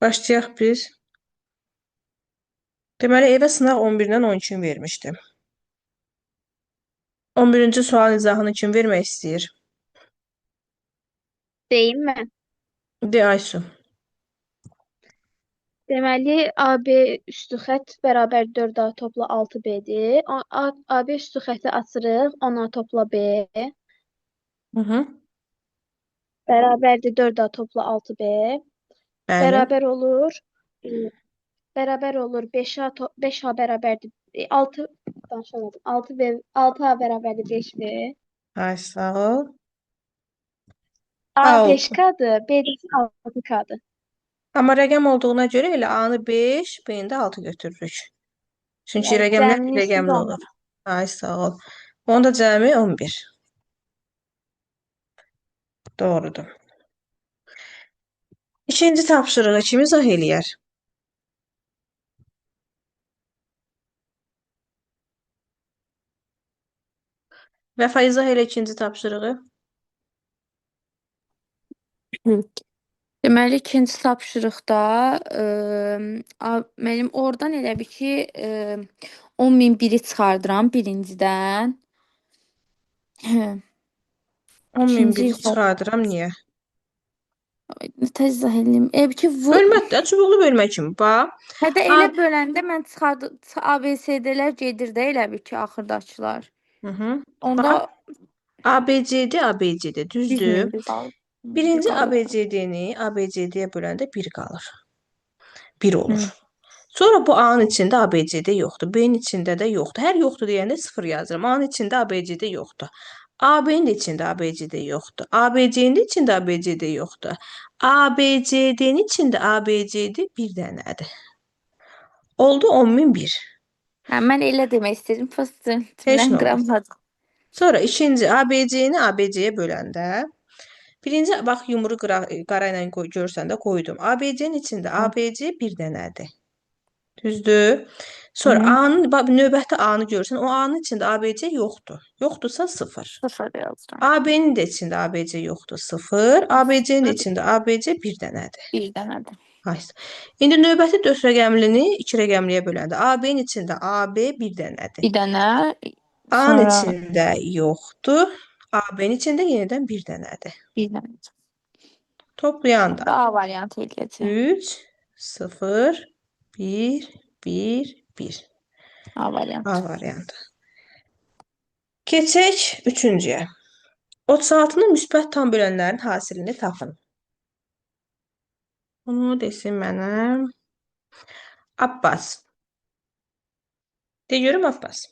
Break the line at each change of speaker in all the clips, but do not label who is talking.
Başlayaq biz. Deməli, evə sınaq 11-dən 12 vermişdim. 11-ci sual izahını kim vermək istəyir?
Deyim mi?
De, Aysu.
Deməli, AB üstü xətt bərabər 4A topla 6B'dir. AB üstü xətti açırıq. 10A topla B
Hı -hı.
bərabərdir 4A topla 6B.
Bəli.
Bərabər olur. e, Bərabər olur 5A bərabərdir 6 danışamadım. 6B 6A bərabərdir 5B.
Ay, sağ ol.
A
A oldu.
5K'dır, B də 6K'dır.
Amma rəqəm olduğuna görə elə A-nı 5, B-ni də 6 götürürük. Çünki
Yəni
rəqəmlər
cəmini siz
rəqəmli olur.
alın.
Ay, sağ ol. Onda cəmi 11. Doğrudur. İkinci tapşırığı kim izah eləyər? Vəfa izah elə ikinci tapşırığı.
Hı. Deməli, ikinci tapşırıqda mənim oradan elə bir ki 10.001-i çıxardıram birincidən.
10.001
İkinci
çıxardıram, niyə?
tez izah eləyim. Elə bir ki
Bölməkdə, çubuqlu bölmə kimi. Bax.
hədə
A,
elə böləndə mən ABCD-lər gedir də elə bir ki axırdakılar.
hı.
Onda
Bax. ABCD, ABCD, düzdür?
100.001 qalır. Bir
Birinci
qalır.
ABCD-ni ABCD-yə böləndə 1 qalır. 1 olur.
Hı.
Sonra bu A-nın içində ABCD yoxdur. B-nin içində də yoxdur. Hər yoxdur deyəndə 0 yazıram. A-nın içində ABCD yoxdur. AB-nin də içində ABCD yoxdur. ABC-nin də içində ABCD yoxdur. ABCD-nin içində ABCD bir dənədir. Oldu 10.001.
Hə, mən elə demək istədim. Fıstı
Heç
mən
nə olmaz.
qıramadım.
Sonra ikinci ABC-ni ABC-yə böləndə birinci bax yumru qara ilə görsən də qoydum. ABC-nin içində ABC bir dənədir. Düzdür? Sonra
Hı.
A-nın növbəti A-nı görsən, o A-nın içində ABC yoxdur. Yoxdursa 0.
0 yazıram.
AB-nin də içində ABC yoxdur, 0. ABC-nin də içində ABC bir dənədir.
Bir dənədir.
Hayır. İndi növbəti 4 rəqəmlini 2 rəqəmliyə böləndə AB-nin içində AB bir dənədir.
Bir dənə
A-nın
sonra
içində yoxdur. AB-nin içində yenidən bir dənədir.
bir dənə.
Toplayanda
A variantı eləyəcək.
3, 0, 1, 1, 1.
A
A
variantı.
variantı. Keçək üçüncüyə. 36-nın müsbət tam bölənlərin hasilini tapın. Bunu desin mənə Abbas. De görüm Abbas.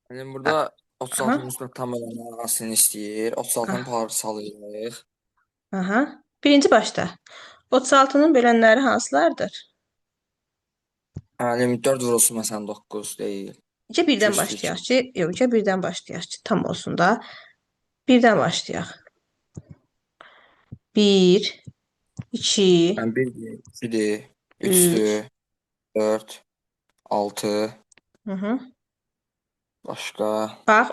Benim burada 36
Aha,
müsbət tam bölənlərin arasını istəyir. 36-nı
ah,
parçalayırıq.
aha. Birinci başda. 36-nın bölənləri hansılardır?
Yəni 24 vurulsun məsələn 9 deyil.
2
2
birdən
üstü 2.
başlayaq ki, yox, 2 birdən başlayaq ki, tam olsun da. Birdən başlayaq. 1, 2,
Yəni 1-dir, 2-dir,
3.
3-dür, 4, 6,
Hı -hı.
başqa
Bax,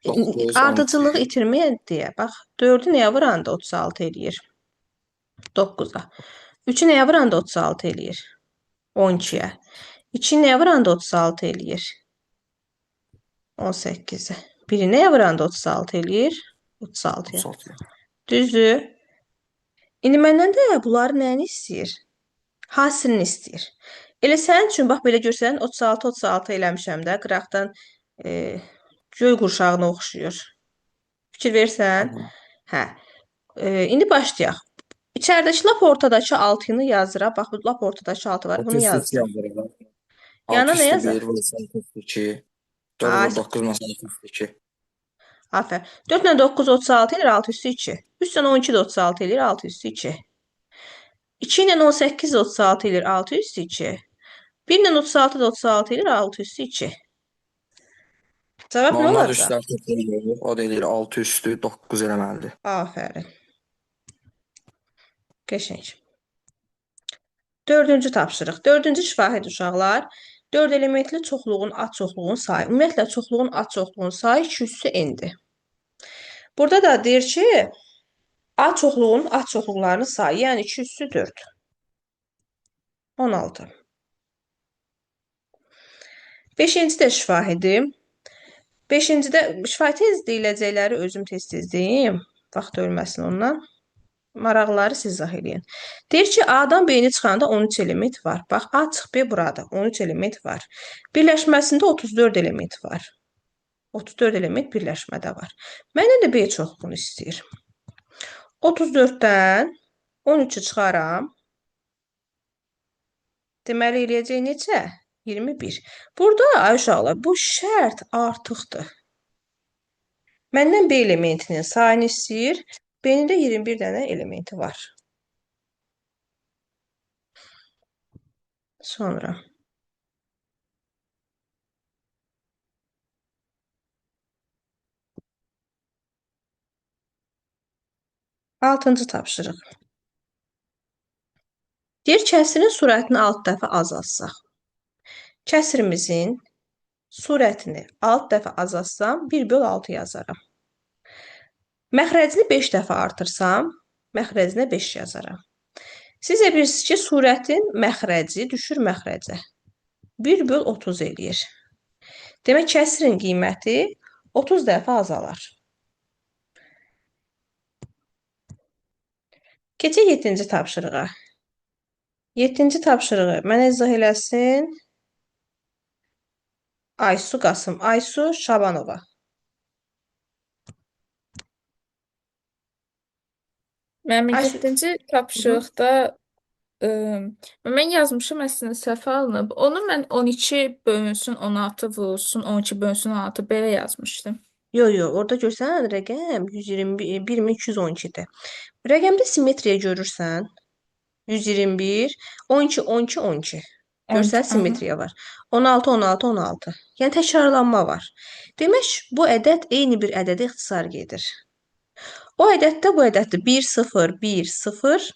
9,
ardıcılığı
12.
itirməyə deyə. Bax, 4-ü nəyə vuranda 36 eləyir? 9-a. 3-ü nəyə vuranda 36 eləyir? 12-yə. 2-yi nəyə vuranda 36 eləyir? 18-ə. 1-i nəyə vuranda 36 eləyir? 36-ya.
36.
Düzdür? İndi məndən də bunların nəyini istəyir? Hasilini istəyir. Elə sənin üçün bax belə görsən 36 eləmişəm də qıraqdan göy qurşağına oxşuyur. Fikir versən?
Aha.
Hə. İndi başlayaq. İçəridəki lap ortadakı 6-nı yazıram. Bax bu lap ortadakı 6 var.
6
Bunu
üstü 2
yazdım.
yazırıq. 6
Yanına nə
üstü 1
yazaq?
vurulsun 6 üstü 2. 4
Ay,
vur 9 məsələn 2 üstü 2.
aferin. 4 ilə 9 36 eləyir 6 üstü 2. 3 ilə 12 də 36 eləyir 6 üstü 2. 2 ilə 18 də 36 eləyir 6 üstü 2. 1 ilə 36 da 36 eləyir 6 üstü 2. Cavab nə
Onlar da
olacaq?
üstləri toplayırıq. O da eləyir 6 üstü 9 eləməlidir.
Aferin. Qəşəng. Dördüncü tapşırıq. Dördüncü şifahi uşaqlar. 4 elementli çoxluğun adçoxluğun sayı. Ümumiyyətlə çoxluğun adçoxluğun sayı 2 üssü n-dir. Burada da deyir ki, adçoxluğun adçoxluqlarının sayı, yəni 2 üssü 4. 16. 5-ci də şifahidir. 5-cidə şifahi tez deyiləcəkləri özüm tez-tez deyim. Vaxt ölməsin ondan. Maraqları siz izah eləyin. Deyir ki, A-dan B-ni çıxanda 13 element var. Bax, A çıx B burada 13 element var. Birləşməsində 34 element var. 34 element birləşmədə var. Məndən də B çoxluğunu istəyir. 34-dən 13-ü çıxaram. Deməli, eləyəcək neçə? 21. Burada, ay uşaqlar, bu şərt artıqdır. Məndən B elementinin sayını istəyir. B-nin də 21 dənə elementi var. Sonra. Altıncı tapşırıq. Deyir, kəsirin sürətini 6 dəfə azaltsaq. Kəsirimizin sürətini 6 dəfə azaltsam, 1/6 yazaram. Məxrəcini 5 dəfə artırsam, məxrəcinə 5 yazaram. Siz də bilirsiniz ki, sürətin məxrəci düşür məxrəcə. 1/30 eləyir. Demək, kəsirin qiyməti 30 dəfə azalar. Keçək 7-ci tapşırığa. 7-ci tapşırığı mənə izah eləsin Aysu Qasım. Aysu Şabanova.
Mənim
Ayşə-
7-ci tapşırıqda mən yazmışım, əslində səhv alınıb. Onu mən 12 bölünsün 16 vurulsun 12 bölünsün 16 belə yazmışdım.
Yo, orada görsən rəqəm 12212-dir. Rəqəmdə simmetriya görürsən. 121, 12, 12, 12. Görsən
12,
simmetriya var. 16, 16, 16. Yəni təkrarlanma var. Demək, bu ədəd eyni bir ədədə ixtisar gedir. O ədəddə bu ədəddir. 1, 0, 1, 0.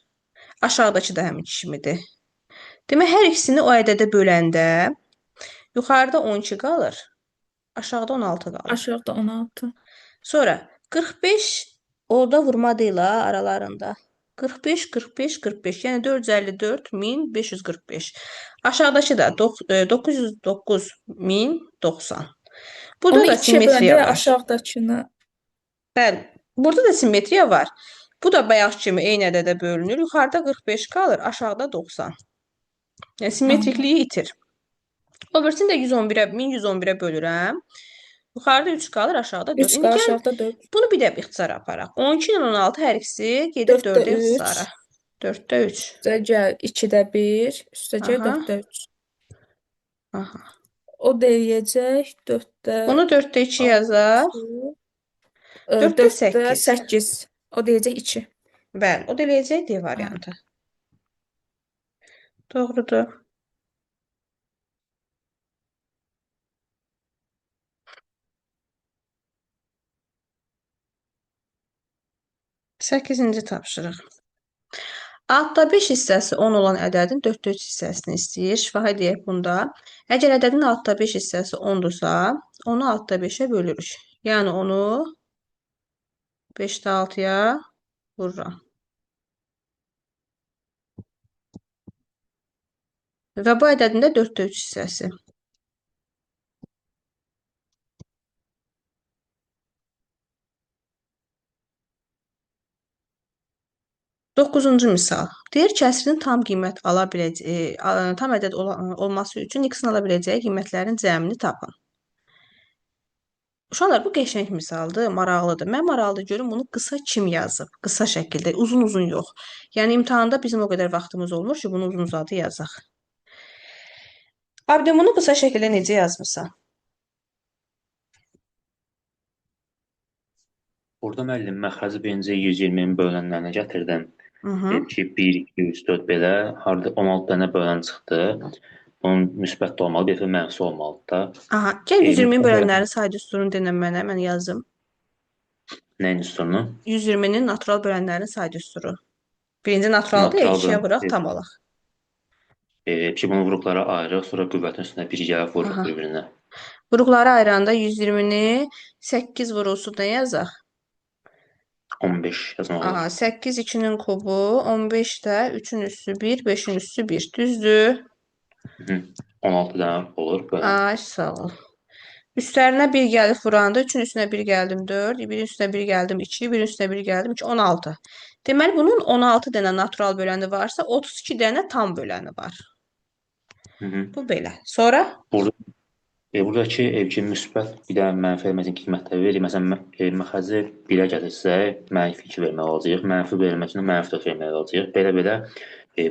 Aşağıdakı da həmin kimidir. Demək, hər ikisini o ədədə böləndə yuxarıda 12 qalır. Aşağıda 16 qalır.
Aşağıda 16.
Sonra 45 orada vurma deyil ha, aralarında. 45, 45, 45. Yəni 454.545. Aşağıdakı da 909.090. Burada
Onu
da
2-yə böləndə
simmetriya var.
aşağıdakını
Bəli. Burada da simmetriya var. Bu da bayaq kimi eyni ədədə bölünür. Yuxarıda 45 qalır, aşağıda 90. Yəni simmetrikliyi itir. O birisini də 1111-ə bölürəm. Yuxarıda 3 qalır, aşağıda 4.
3
İndi
qalır,
gəlin
aşağıda 4.
bunu bir də ixtisara aparaq. 12 ilə 16 hər ikisi gedir
4-də
4-ə
3.
ixtisara. 4-də 3.
Üstə gəl 2-də 1, üstə gəl
Aha.
4-də 3.
Aha.
O da eləyəcək 4-də
Bunu 4-də 2 yazaq. 4-də
4-də
8.
8. O deyəcək 2.
Bəli, o da eləyəcək D variantı. Doğrudur. Səkkizinci tapşırıq. Altda 5 hissəsi 10 olan ədədin 4-də 3 hissəsini istəyir. Şifahi deyək bunda. Əgər ədədin altda 5 hissəsi 10-dursa, onu altda 5-ə bölürük. Yəni onu 5-də 6-ya vururam. Və bu ədədin də 4-də 3 hissəsi. Doqquzuncu misal. Deyir, kəsirin tam qiymət ala biləcəyi, tam ədəd olması üçün x-in ala biləcəyi qiymətlərin cəmini tapın. Uşaqlar, bu qəşəng misaldır, maraqlıdır. Mən maraqlıdır görüm bunu qısa kim yazıb? Qısa şəkildə, uzun yox. Yəni imtahanda bizim o qədər vaxtımız olmur ki, bunu uzun-uzadı yazaq. Abidin, bunu qısa şəkildə necə yazmısan?
Burada müəllim məxrəci birinci 120-nin bölənlərinə gətirdim.
Mhm.
Deyib ki, 1, 2, 3, 4 belə. Harada 16 dənə bölən çıxdı. Bunun müsbət də olmalı, bir dəfə mənfi olmalıdır da.
Aha, gəl 120-nin
mütləq-
bölənlərin say düsturunu denə mənə, mən yazım.
Nəyin üstünü?
120-nin natural bölənlərin say düsturu. Birinci naturaldır ya,
Natural
2-yə
bölən-
vuraq, tam olaq.
Ki bunu vuruqlara ayırıq, sonra qüvvətin üstünə 1 gəlib vururuq
Aha.
bir-birinə.
Vuruqları ayıranda 120-ni 8 vurulsun da yazaq.
15 yazmaq
Aha,
olar.
8 2-nin kubu, 15 də 3-ün üssü 1, 5-in üssü 1. Düzdür?
Hı. 16 dənə olur bölən.
Ay, sağ ol. Üstlərinə 1 gəlib vuranda 3-ün üstünə 1 gəldim 4, 1-in üstünə 1 gəldim 2, 1-in üstünə 1 gəldim 2, 16. Deməli, bunun 16 dənə natural böləni varsa, 32 dənə tam böləni var.
Hı -hı.
Bu belə. Sonra?
Burada buradakı ki, müsbət bir də mənfi elementin qiymətləri verir. Məsələn, məxərci 1-ə gətirsək, -2 vermək olacaq. Mənfi vermək üçün -4 vermək olacaq. Belə-belə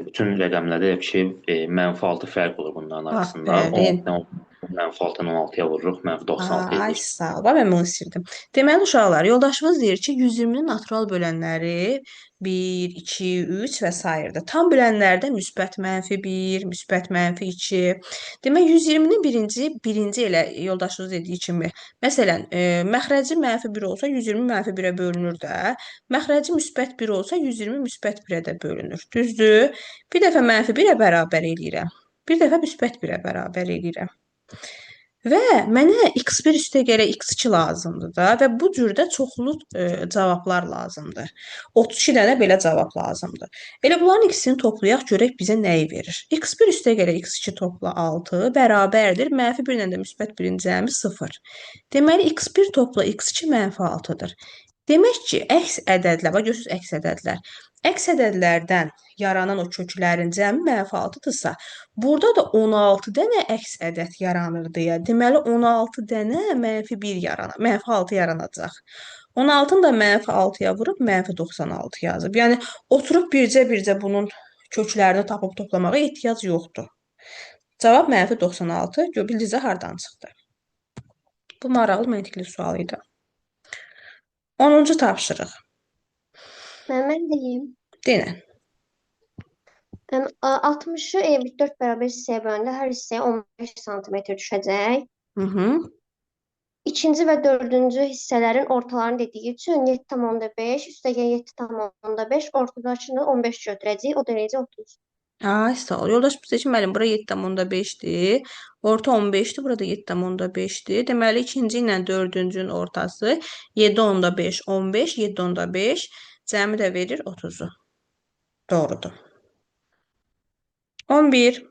bütün rəqəmlərdə ki, -6 fərq olur bunların arasında.
Aferin.
-6-dan -16-ya vururuq, -96
Ay,
edir.
sağ ol. Mən bunu sildim. Deməli, uşaqlar, yoldaşımız deyir ki, 120-nin natural bölənləri 1, 2, 3 və s. Tam bölənlərdə müsbət -1, müsbət -2. Demək, 120-nin birinci elə yoldaşımız dediyi kimi. Məsələn, məxrəci -1 olsa, 120 -1-ə bölünür də. Məxrəci müsbət 1 olsa, 120 müsbət 1-ə də bölünür. Düzdür? Bir dəfə -1-ə bərabər eləyirəm. Bir dəfə müsbət 1-ə bərabər eləyirəm. Və mənə x1 üstəgələ x2 lazımdır da və bu cürdə çoxlu cavablar lazımdır. 32 dənə belə cavab lazımdır. Elə bunların ikisini toplayaq, görək bizə nəyi verir. x1 üstəgələ x2 topla 6 bərabərdir. -1 ilə də müsbət 1-in cəmi 0. Deməli, x1 topla x2 -6-dır. Demək ki, əks ədədlər, bax görürsüz əks ədədlər. Əks ədədlərdən yaranan o köklərin cəmi -6-dırsa, burada da 16 dənə əks ədəd yaranır deyə. Deməli 16 dənə -6 yaranacaq. 16-nı da -6-ya vurub -96 yazıb. Yəni oturub bircə-bircə bunun köklərini tapıb toplamağa ehtiyac yoxdur. Cavab -96. Bildinizə hardan çıxdı? Bu maraqlı məntiqli sual idi. 10-cu tapşırıq.
Mən deyim.
Denən.
60-ı 24 bərabər hissəyə böləndə hər hissəyə 15 sm düşəcək. İkinci və dördüncü hissələrin ortalarını dediyi üçün 7,5 üstəgəl 7,5 ortadakını 15 götürəcək. O derəcə 30.
Ay, sağ ol. Yoldaşımız deyir ki, müəllim, bura 7,5-dir. Orta 15-dir, burada 7,5-dir. Deməli, ikinci ilə dördüncünün ortası 7,5, 15, 7,5. Cəmi də verir 30-u. Doğrudur. 11.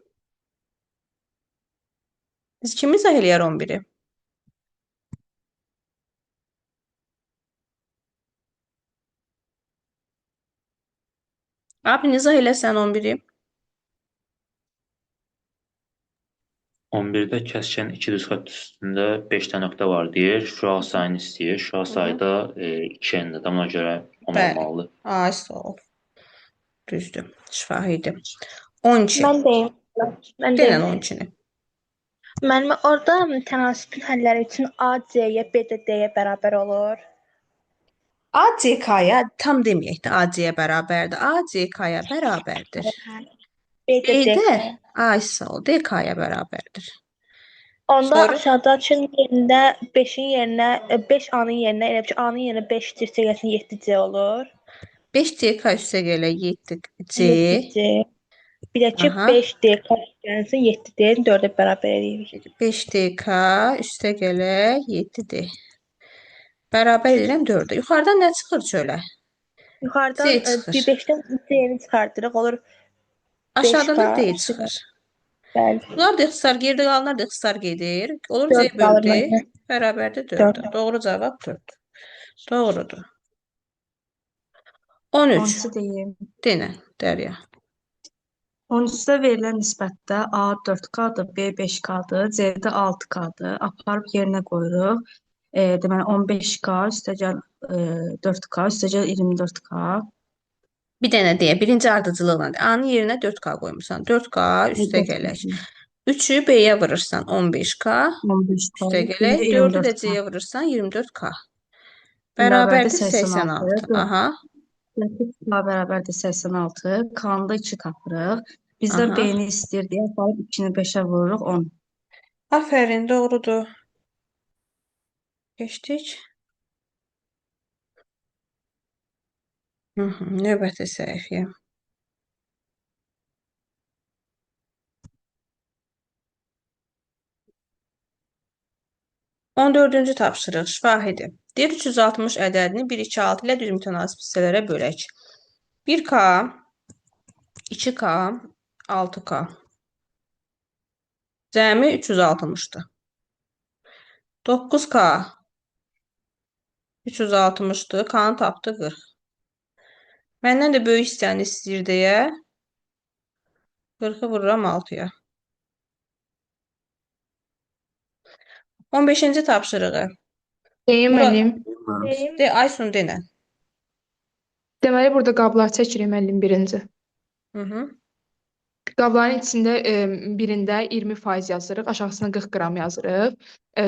Biz kimi izah eləyər 11-i? Abi, izah eləsən 11-i.
11-də kəskin iki düz xətt üstündə 5 dənə nöqtə var deyir. Şüa sayını istəyir. Şüa sayı da 2 enlidir. Ona görə 10
Bəli.
olmalıdır.
Ay, sağ ol. Düzdür. Şifahidir. 12.
Mən deyim. Mən
Denən
deyim.
12-ni.
Müəllimə, orada tənasübün həlləri üçün A C-yə, B də D-yə bərabər olur.
A CK-ya tam deməyək də A C-yə bərabərdir. A CK-ya bərabərdir.
B də
B də
D-yə.
ay, sağ ol, DK-ya bərabərdir.
Onda
Sonra?
aşağıdakının yerində 5-in yerinə 5 A-nın yerinə elə ki A-nın yerinə 5 dirsə gəlsin 7 C olur.
5 DK üstə gələ 7 C.
7 C. Bir də ki
Aha.
5 DK gəlsin 7 D-ni 4-ə bərabər edirik.
5 DK üstə gələ 7 D. Bərabər edirəm 4-ə. Yuxarıdan nə çıxır çölə?
Yuxarıdan
C çıxır.
bir 5-dən C-ni çıxardırıq, olur 5K.
Aşağıdan da D çıxır.
Bəli.
Bunlar da ixtisar gerdə qalanlar da ixtisar gedir. Olur C
4 qalır
bölü D
mənə.
bərabərdir
4.
4-ə. Doğru cavab 4. Doğrudur. 13.
13 deyim.
Denən, Dərya.
13-də verilən nisbətdə A 4K-dır, B 5K-dır, C də 6K-dır. Aparıb yerinə qoyuruq. Deməli 15K üstəgəl 4K üstəgəl 24K.
Bir dənə deyə, birinci ardıcılıqla. A-nın yerinə 4K qoymusan. 4K üstə gələk. 3-ü B-yə vurursan 15K
15K
üstə gələk. 4-ü də C-yə vurursan 24K. Bərabərdir 86. Aha.
4K bərabərdir 86. K-nı da 2 tapırıq. Bizdən
Aha.
B-ni istəyir deyə aparıb 2-ni 5-ə vururuq 10.
Aferin, doğrudur. Geçdik. Növbəti səhifəyə. 14-cü tapşırıq şahidi. Deyir 360 ədədini 1, 2, 6 ilə düz mütənasib hissələrə bölək. 1K, 2K, 6K. Cəmi 360'dır. 9K 360'dır. K-nı tapdı 40. Məndən də böyük hissəni istəyir deyə 40'ı vururam 6'ya. 15-ci tapşırığı.
Deyim
Murad,
müəllim.
Deyim.
de Aysun denən.
Deməli burada qablar çəkirik müəllim birinci.
Hı.
Qabların içində birində 20% yazırıq, aşağısına 40 qram yazırıq.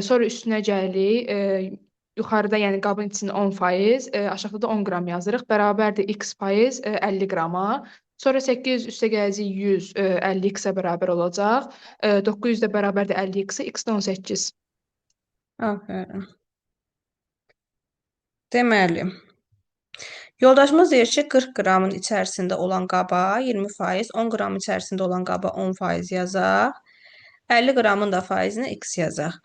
Sonra üstünə gəlirik. Yuxarıda, yəni qabın içində 10%, aşağıda da 10 qram yazırıq. Bərabərdir x faiz 50 qrama. Sonra 800 üstə gələcək 100 50x-ə bərabər olacaq. 900 də bərabərdir 50x-ə, x də 18.
Aferin. Deməli, yoldaşımız deyir ki 40 qramın içərisində olan qaba 20%, 10 qram içərisində olan qaba 10% yazaq. 50 qramın da faizini x yazaq.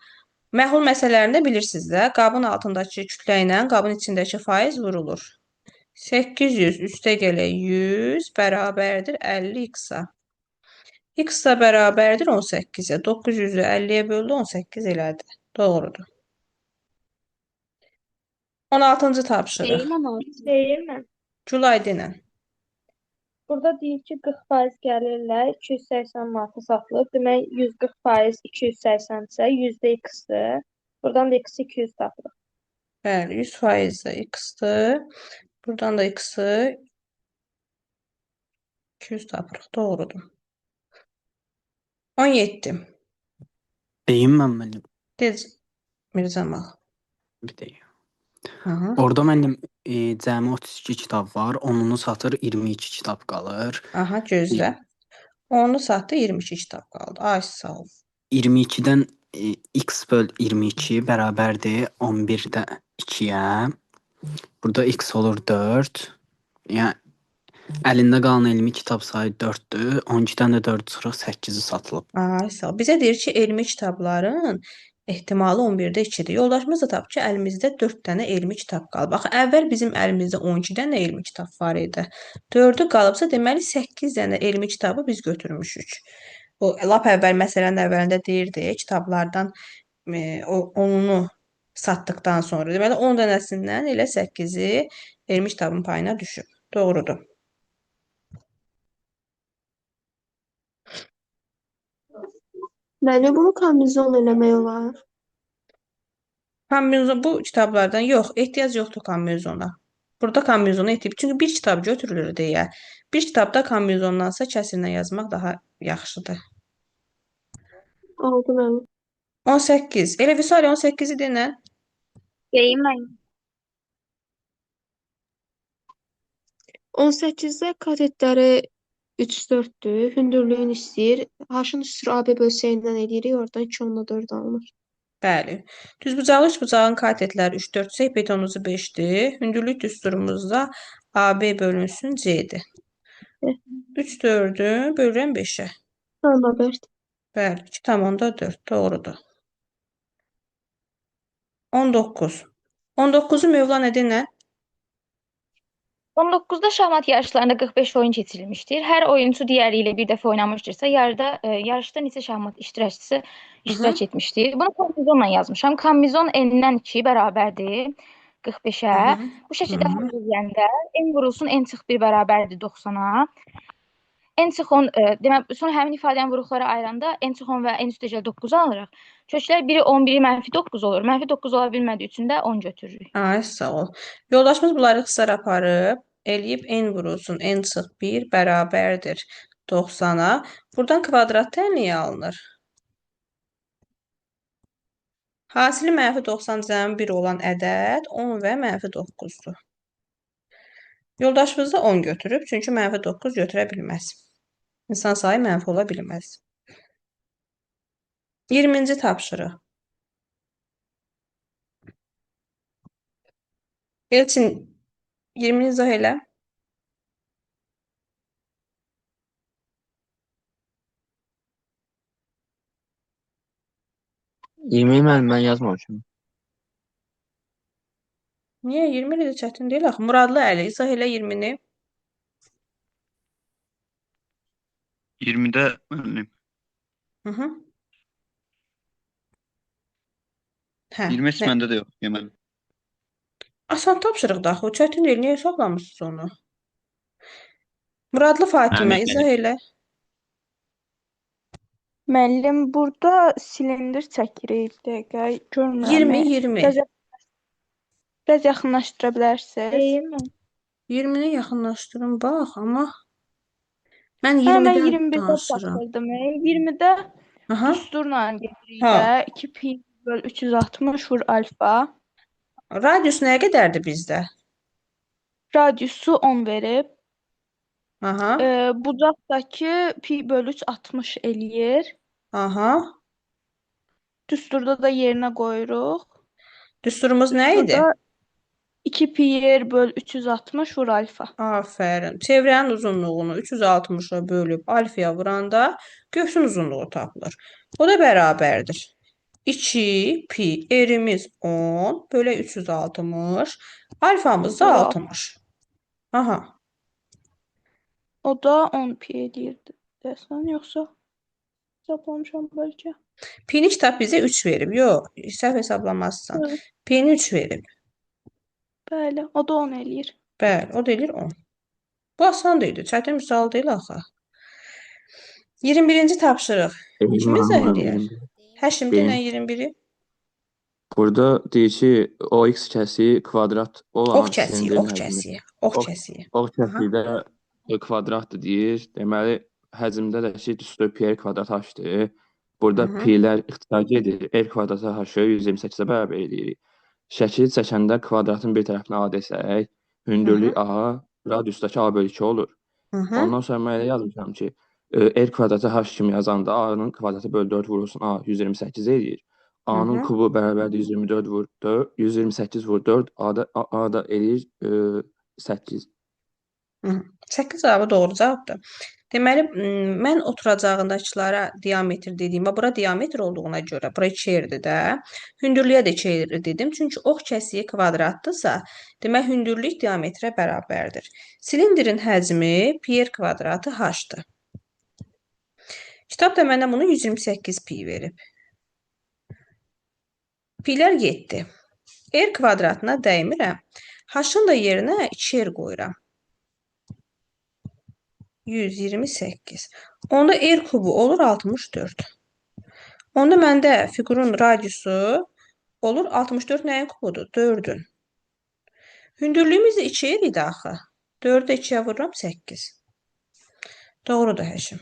Məhlul məsələlərində bilirsiniz də, qabın altındakı kütlə ilə qabın içindəki faiz vurulur. 800 üstə gələk 100 bərabərdir 50x-a. X da bərabərdir 18-ə. 900-ü 50-yə böldü 18 elədi. Doğrudur. 16-cı tapşırıq.
Deyim ama.
Deyim mən.
Gülay denən.
Burada deyir ki 40% gəlirlə 280 manata satılıb. Demək 140% 280 isə %x-dir. Buradan da x 200 tapırıq.
Bəli, 100% də x-dır. Buradan da x-ı 200 tapırıq. Doğrudur. 17.
Deyim mən müəllim.
Tez Mirzəmal.
Bir deyim.
Hı.
Orada müəllim cəmi 32 kitab var. Onunu satır 22 kitab qalır.
Aha, gözlə. Onu satdı 22 kitab qaldı. Ay sağ ol.
22-dən x böl 22 bərabərdir 11-də 2-yə. Burada x olur 4. Yəni əlində qalan elmi kitab sayı 4-dür. 12-dən də 4 çıxırıq 8-i satılıb.
Ay sağ ol. Bizə deyir ki, elmi kitabların ehtimalı 11-də 2-dir. Yoldaşımız da tapıb ki, əlimizdə 4 dənə elmi kitab qalıb. Bax, əvvəl bizim əlimizdə 12 dənə elmi kitab var idi. 4-ü qalıbsa, deməli 8 dənə elmi kitabı biz götürmüşük. O lap əvvəl məsələnin əvvəlində deyirdi, kitablardan onunu satdıqdan sonra. Deməli 10 dənəsindən elə 8-i elmi kitabın payına düşüb. Doğrudur.
Bence bunu kamizon eləmək olar.
Kombinezon bu kitablardan yox, ehtiyac yoxdur kombinezona. Burada kombinezona etib. Çünki bir kitab götürülür deyə. Bir kitabda kombinezondansa kəsrlə yazmaq daha yaxşıdır.
Oldu mənim.
18. Elə Vüsal 18-i denən.
Deyim mən.
18-də katetləri 3-4-dür. Hündürlüyünü istəyir. H-ın üstü AB bölsəyindən eləyirik. Oradan 2/4 alınır.
Bəli. Düzbucaqlı üçbucağın katetləri 3-4-sə, hipotenuzu 5-dir. Hündürlük düsturumuzda AB bölünsün C-dir. 3-4-ü bölürəm 5-ə.
Bərabər.
Bəli, 2/4 doğrudur. 19. 19-u Mövla nə denən?
19'da şahmat yarışlarında 45 oyun keçirilmiştir. Hər oyunçu digəri ilə bir dəfə oynamışdırsa, yarışda neçə şahmat iştirakçısı iştirak etmişdir. Bunu kombinizonla yazmışam. Kombinizon n-dən 2 bərabərdir 45-ə. Bu şəkildə hərfləyəndə n vurulsun n çıx 1 bərabərdir 90-a. N çıx 10, demək, sonra həmin ifadəni vuruqlara ayıranda n çıx 10 və n üstə gəl 9 alırıq. Köklər biri 10, biri -9 olur. -9 ola bilmədiyi üçün də 10 götürürük.
Ay, sağ ol. Yoldaşımız bunları qısar aparıb, eləyib n vurulsun, n çıx 1 bərabərdir 90-a. Buradan kvadrat tənliyi alınır. Hasili -90 cəmi 1 olan ədəd 10 və -9-dur. Yoldaşımız da 10 götürüb, çünki -9 götürə bilməz. İnsan sayı mənfi ola bilməz. 20-ci tapşırıq. Elçin, 20-ni izah elə.
20 mən yazmamışam.
Niyə 20 də çətin deyil axı. Muradlı Əli, izah elə 20-ni.
20-də müəllim.
Hı -hı. Hə,
20 heç
nə?
məndə də yox, yeməli.
Asan tapşırıqdır axı. O çətin deyil. Niyə hesablamısınız onu? Muradlı Fatimə,
Mənim
izah elə.
Müəllim, burada silindir çəkirik. Bir dəqiqə, görmürəm.
20, 20.
Biraz yaxınlaşdıra bilərsiniz?
Deyim mi?
20-ni yaxınlaşdırın, bax, amma mən
Hə, mən
20-dən
21-də
danışıram.
baxırdım. 20-də
Aha.
düsturla gedirik
Ha.
də. 2 pi böl 360 vur alfa.
Radius nəyə qədərdir bizdə?
Radiusu 10 verib.
Aha.
Bucaqdakı pi böl 3 60 eləyir.
Aha.
Düsturda da yerinə qoyuruq.
Düsturumuz nə idi?
Düsturda 2 pi yer böl 360 vur alfa.
Aferin. Çevrənin uzunluğunu 360-a bölüb alfaya vuranda göğsün uzunluğu tapılır. O da bərabərdir. 2 pi erimiz 10 bölə 360. Alfamız da
Bura.
60. Aha.
O da 10 pi eləyirdi. Desən, yoxsa hesaplamışam bəlkə.
Pini kitab bizə 3 verib. Yox, səhv hesablamazsan.
Hı.
Pini 3 verib.
Bəli, o da 10 eləyir.
Bəli, o da eləyir 10. Bu asan deyildi. Çətin misal deyil axı. 21-ci tapşırıq. Kim izah edir? Həşim
Benim.
denən 21-i.
Burada deyir ki, OX kəsiyi kvadrat olan
Ox kəsiyi,
silindirin
ox
həcmi.
kəsiyi, ox kəsiyi.
Ox kəsiyi də kvadratdır deyir. Deməli, həcmdə də ki, düstur pi r kvadrat h-dır. Burada
Hı hı.
pi-lər ixtisar edir. R kvadratı h-ı 128-ə bərabər edirik. Şəkili çəkəndə kvadratın bir tərəfinə A desək, hündürlük A, radiusdakı A bölü 2 olur.
Hı hı.
Ondan sonra mən elə yazmışam ki, R kvadratı h kimi yazanda A-nın kvadratı bölü 4 vurulsun A 128 eləyir. A-nın
Hı hı.
kubu bərabərdir 124 vur 4, 128 vur 4, A da eləyir 8.
8 cavabı doğru cavabdır. Deməli, mən oturacağındakılara diametr dediyimə, bura diametr olduğuna görə, bura 2 yerdir də. Hündürlüyə də 2 yerdir dedim. Çünki ox kəsiyi kvadratdırsa, demək hündürlük diametrə bərabərdir. Silindirin həcmi pi r kvadratı h-dır. Kitab da mənə bunu 128 pi verib. Pilər 7. R kvadratına dəymirəm. H-ın da yerinə 2r qoyuram. 128. Onda R kubu olur 64. Onda məndə fiqurun radiusu olur 64 nəyin kubudur? 4-ün. Hündürlüyümüz də 2 idi axı. 4-ü 2-yə vururam 8. Doğrudur Həşim.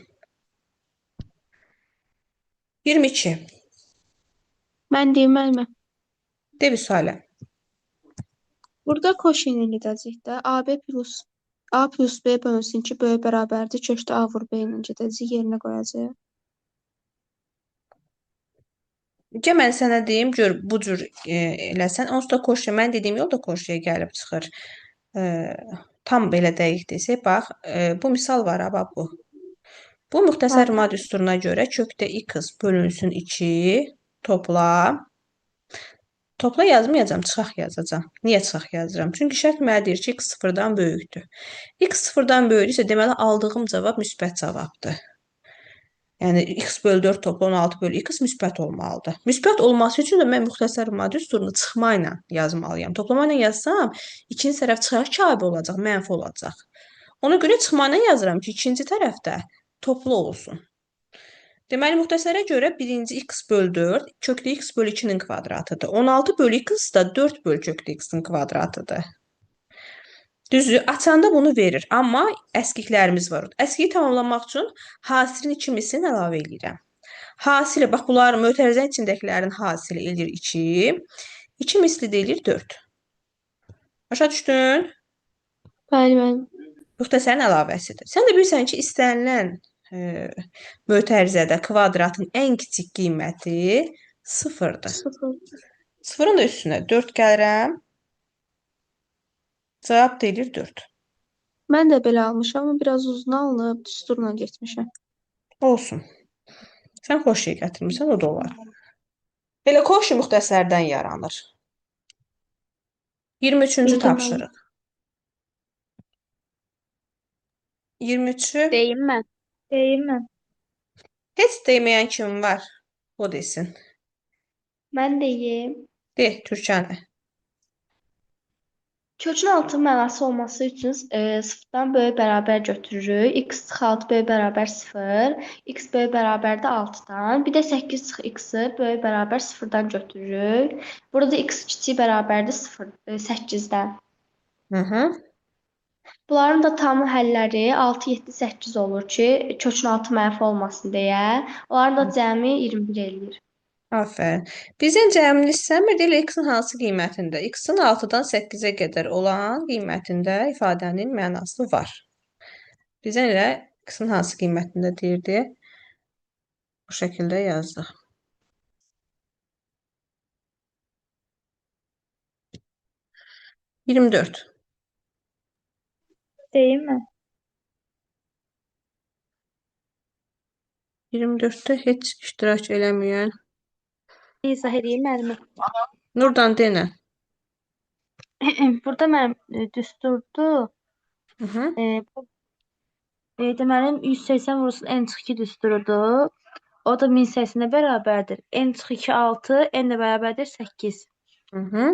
22.
Mən deyim müəllimə.
De Vüsalə.
Burada koşenini edəcəyik də. A plus B bölünsün ki, B bərabərdir. Köşdə A vur B-nin gedəcək yerinə qoyacaq.
Gəl mən sənə deyim, gör bu cür eləsən. Onsuz da koşuya, mən dediyim yol da koşuya gəlib çıxır. Tam belə dəqiq desək, bax, bu misal var ha, bax bu. Bu müxtəsər rima düsturuna görə kökdə x bölünsün 2 topla. Topla yazmayacağam, çıxaq yazacağam. Niyə çıxaq yazıram? Çünki şərt mənə deyir ki, x sıfırdan böyükdür. X sıfırdan böyükdürsə, deməli aldığım cavab müsbət cavabdır. Yəni x bölü 4 topla 16 bölü x müsbət olmalıdır. Müsbət olması üçün də mən müxtəsər rima düsturunu çıxma ilə yazmalıyam. Toplama ilə yazsam, ikinci tərəf çıxar kâbi olacaq, mənfi olacaq. Ona görə çıxma ilə yazıram ki, ikinci tərəfdə toplu olsun. Deməli, müxtəsərə görə birinci x bölü 4 köklü x bölü 2-nin kvadratıdır. 16 bölü x da 4 bölü köklü x-in kvadratıdır. Düzdür, açanda bunu verir. Amma əskiklərimiz var. Əskiyi tamamlamaq üçün hasilin ikimisini əlavə edirəm. Hasili, bax, bunlar mötərizənin içindəkilərin hasili eləyir 2. 2 misli də eləyir 4. Başa düşdün?
Bəli, bəli.
Müxtəsərin əlavəsidir. Sən də bilirsən ki, istənilən mötərizədə kvadratın ən kiçik qiyməti 0-dır. 0-ın da üstünə 4 gəlirəm. Cavab deyilir 4.
Mən də belə almışam, amma biraz uzun alınıb, düsturla getmişəm.
Olsun. Sən xoş şey gətirmirsən, o da olar. Elə koşu müxtəsərdən yaranır. 23-cü
Bildim mən.
tapşırıq. 23-ü
Deyim mən.
Deyim mən.
heç deməyən kim var? O desin.
Mən deyim.
De, Türkanə.
Kökün altı mənası olması üçün sıfırdan böyük bərabər götürürük. X çıxı 6 böyük bərabər 0. X böyük bərabər də 6-dan. Bir də 8 çıxı x-i böyük bərabər 0-dan götürürük. Burada x kiçik bərabərdir 0, 8-dən.
Hı hı.
Bunların da tam həlləri 6, 7, 8 olur ki, kökün altı mənfi olmasın deyə. Onların da cəmi 21 eləyir.
Aferin. Bizin cəmini istəmir. Elə x-in hansı qiymətində? X-in 6-dan 8-ə qədər olan qiymətində ifadənin mənası var. Bizə elə x-in hansı qiymətində deyirdi? Bu şəkildə yazdıq. Iyirmi dörd.
Deyim mən.
24-də heç iştirak eləməyən.
İzah edeyim müəllimə.
Nurdan denə.
Burada mənim düsturdur.
Hı hı.
Deməli 180 vurulsun n-2 düsturudur. O da 1080-ə bərabərdir. n-2 6, n də bərabərdir 8.
Hı hı.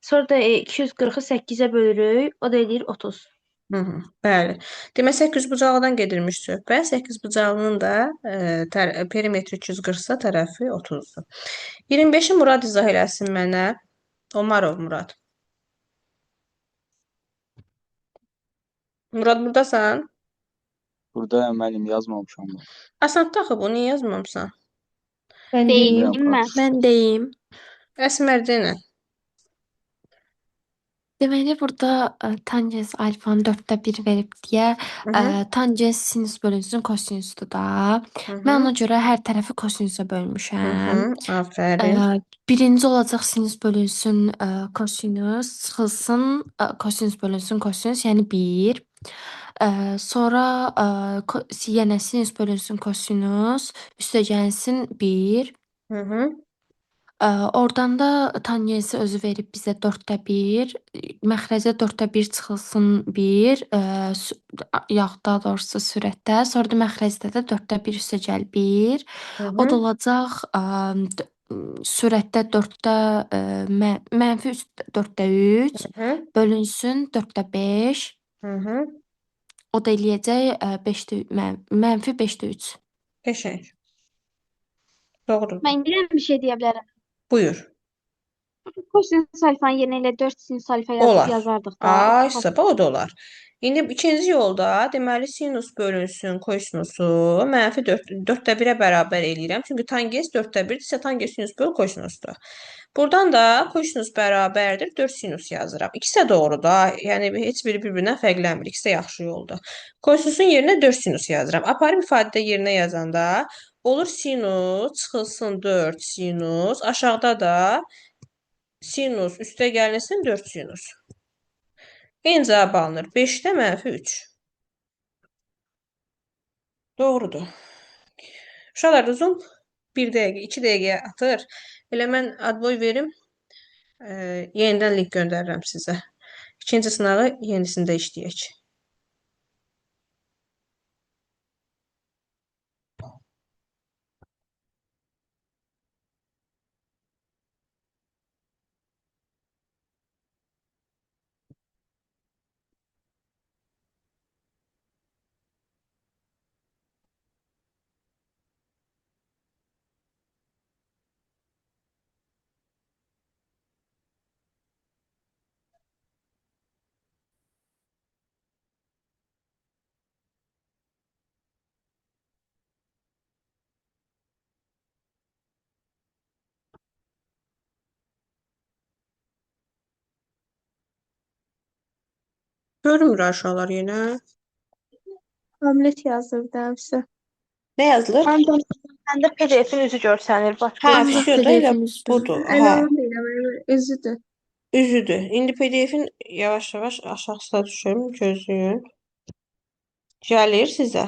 Sonra da 240-ı 8-ə bölürük. O da eləyir 30.
Hı hı. Bəli. Demək 8 bucaqlıdan gedirmiş söhbət. 8 bucaqlının da perimetri 240-sa tərəfi 30-dur. 25-i Murad izah eləsin mənə. Omarov Murad. Murad burdasan?
Burada müəllim yazmamışam bunu.
Asandı axı bu, niyə yazmamısan?
Mən
Deyim
deyim.
mən.
Mən deyim.
Əsmər denə.
Deməli burada tangens alfanı 4-də 1 verib deyə
Hı hı.
tangens sinus bölünsün kosinusdur da.
Hı
Mən
hı.
ona görə hər tərəfi kosinusa
Hı
bölmüşəm.
hı. Aferin.
Birinci olacaq sinus bölünsün kosinus, çıxılsın kosinus bölünsün kosinus, yəni 1. Sonra yenə sinus bölünsün kosinus, üstə gəlsin 1.
Hı hı.
Oradan da tangensi özü verib bizə 4-də 1. Məxrəcə 4-də 1 çıxılsın 1. Yaxud daha doğrusu sürətdə. Sonra da məxrəcdə də 4-də 1 üstə gəl 1.
Hı
O da
hı.
olacaq sürətdə 4-də mənfi 4-də 3
Hı hı.
bölünsün 4-də 5.
Hı hı.
O da eləyəcək 5-də mənfi 5-də 3.
Qəşəng. Doğrudur.
Mən yenə bir şey deyə bilərəm.
Buyur.
Kosinus alfanın yerinə ilə 4 sinus alfa
Olar.
yazardıq da.
Ay, sabah o da olar. İndi ikinci yolda deməli sinus bölünsün kosinusu mənfi 4-də 1-ə bərabər eləyirəm. Çünki tangens 4-də 1-dirsə tangens sinus böl kosinusdur. Buradan da kosinus bərabərdir 4 sinus yazıram. İkisi də doğrudur. Yəni heç biri bir-birindən fərqlənmir. İkisi də yaxşı yoldur. Kosinusun yerinə 4 sinus yazıram. Aparım ifadədə yerinə yazanda olur sinus çıxılsın 4 sinus. Aşağıda da sinus üstə gəlinsin 4 sinus. Eyni cavab alınır. 5-də mənfi 3. Doğrudur. Uşaqlar uzun 1 dəqiqə, 2 dəqiqə atır. Elə mən adboy verim. Yenidən link göndərirəm sizə. İkinci sınağı yenisində işləyək. Görmür uşaqlar yenə.
Hamlet yazırdım sizə.
Nə yazılır?
Məndə PDF-in üzü görsənir. Başqa
Hə,
Ancaq
fiyoda elə
PDF-in üstü.
budur.
Elə
Hə,
onu deyirəm, özüdür.
üzüdür. İndi PDF-in yavaş-yavaş aşağısına düşürüm, gözləyin. Gəlir sizə.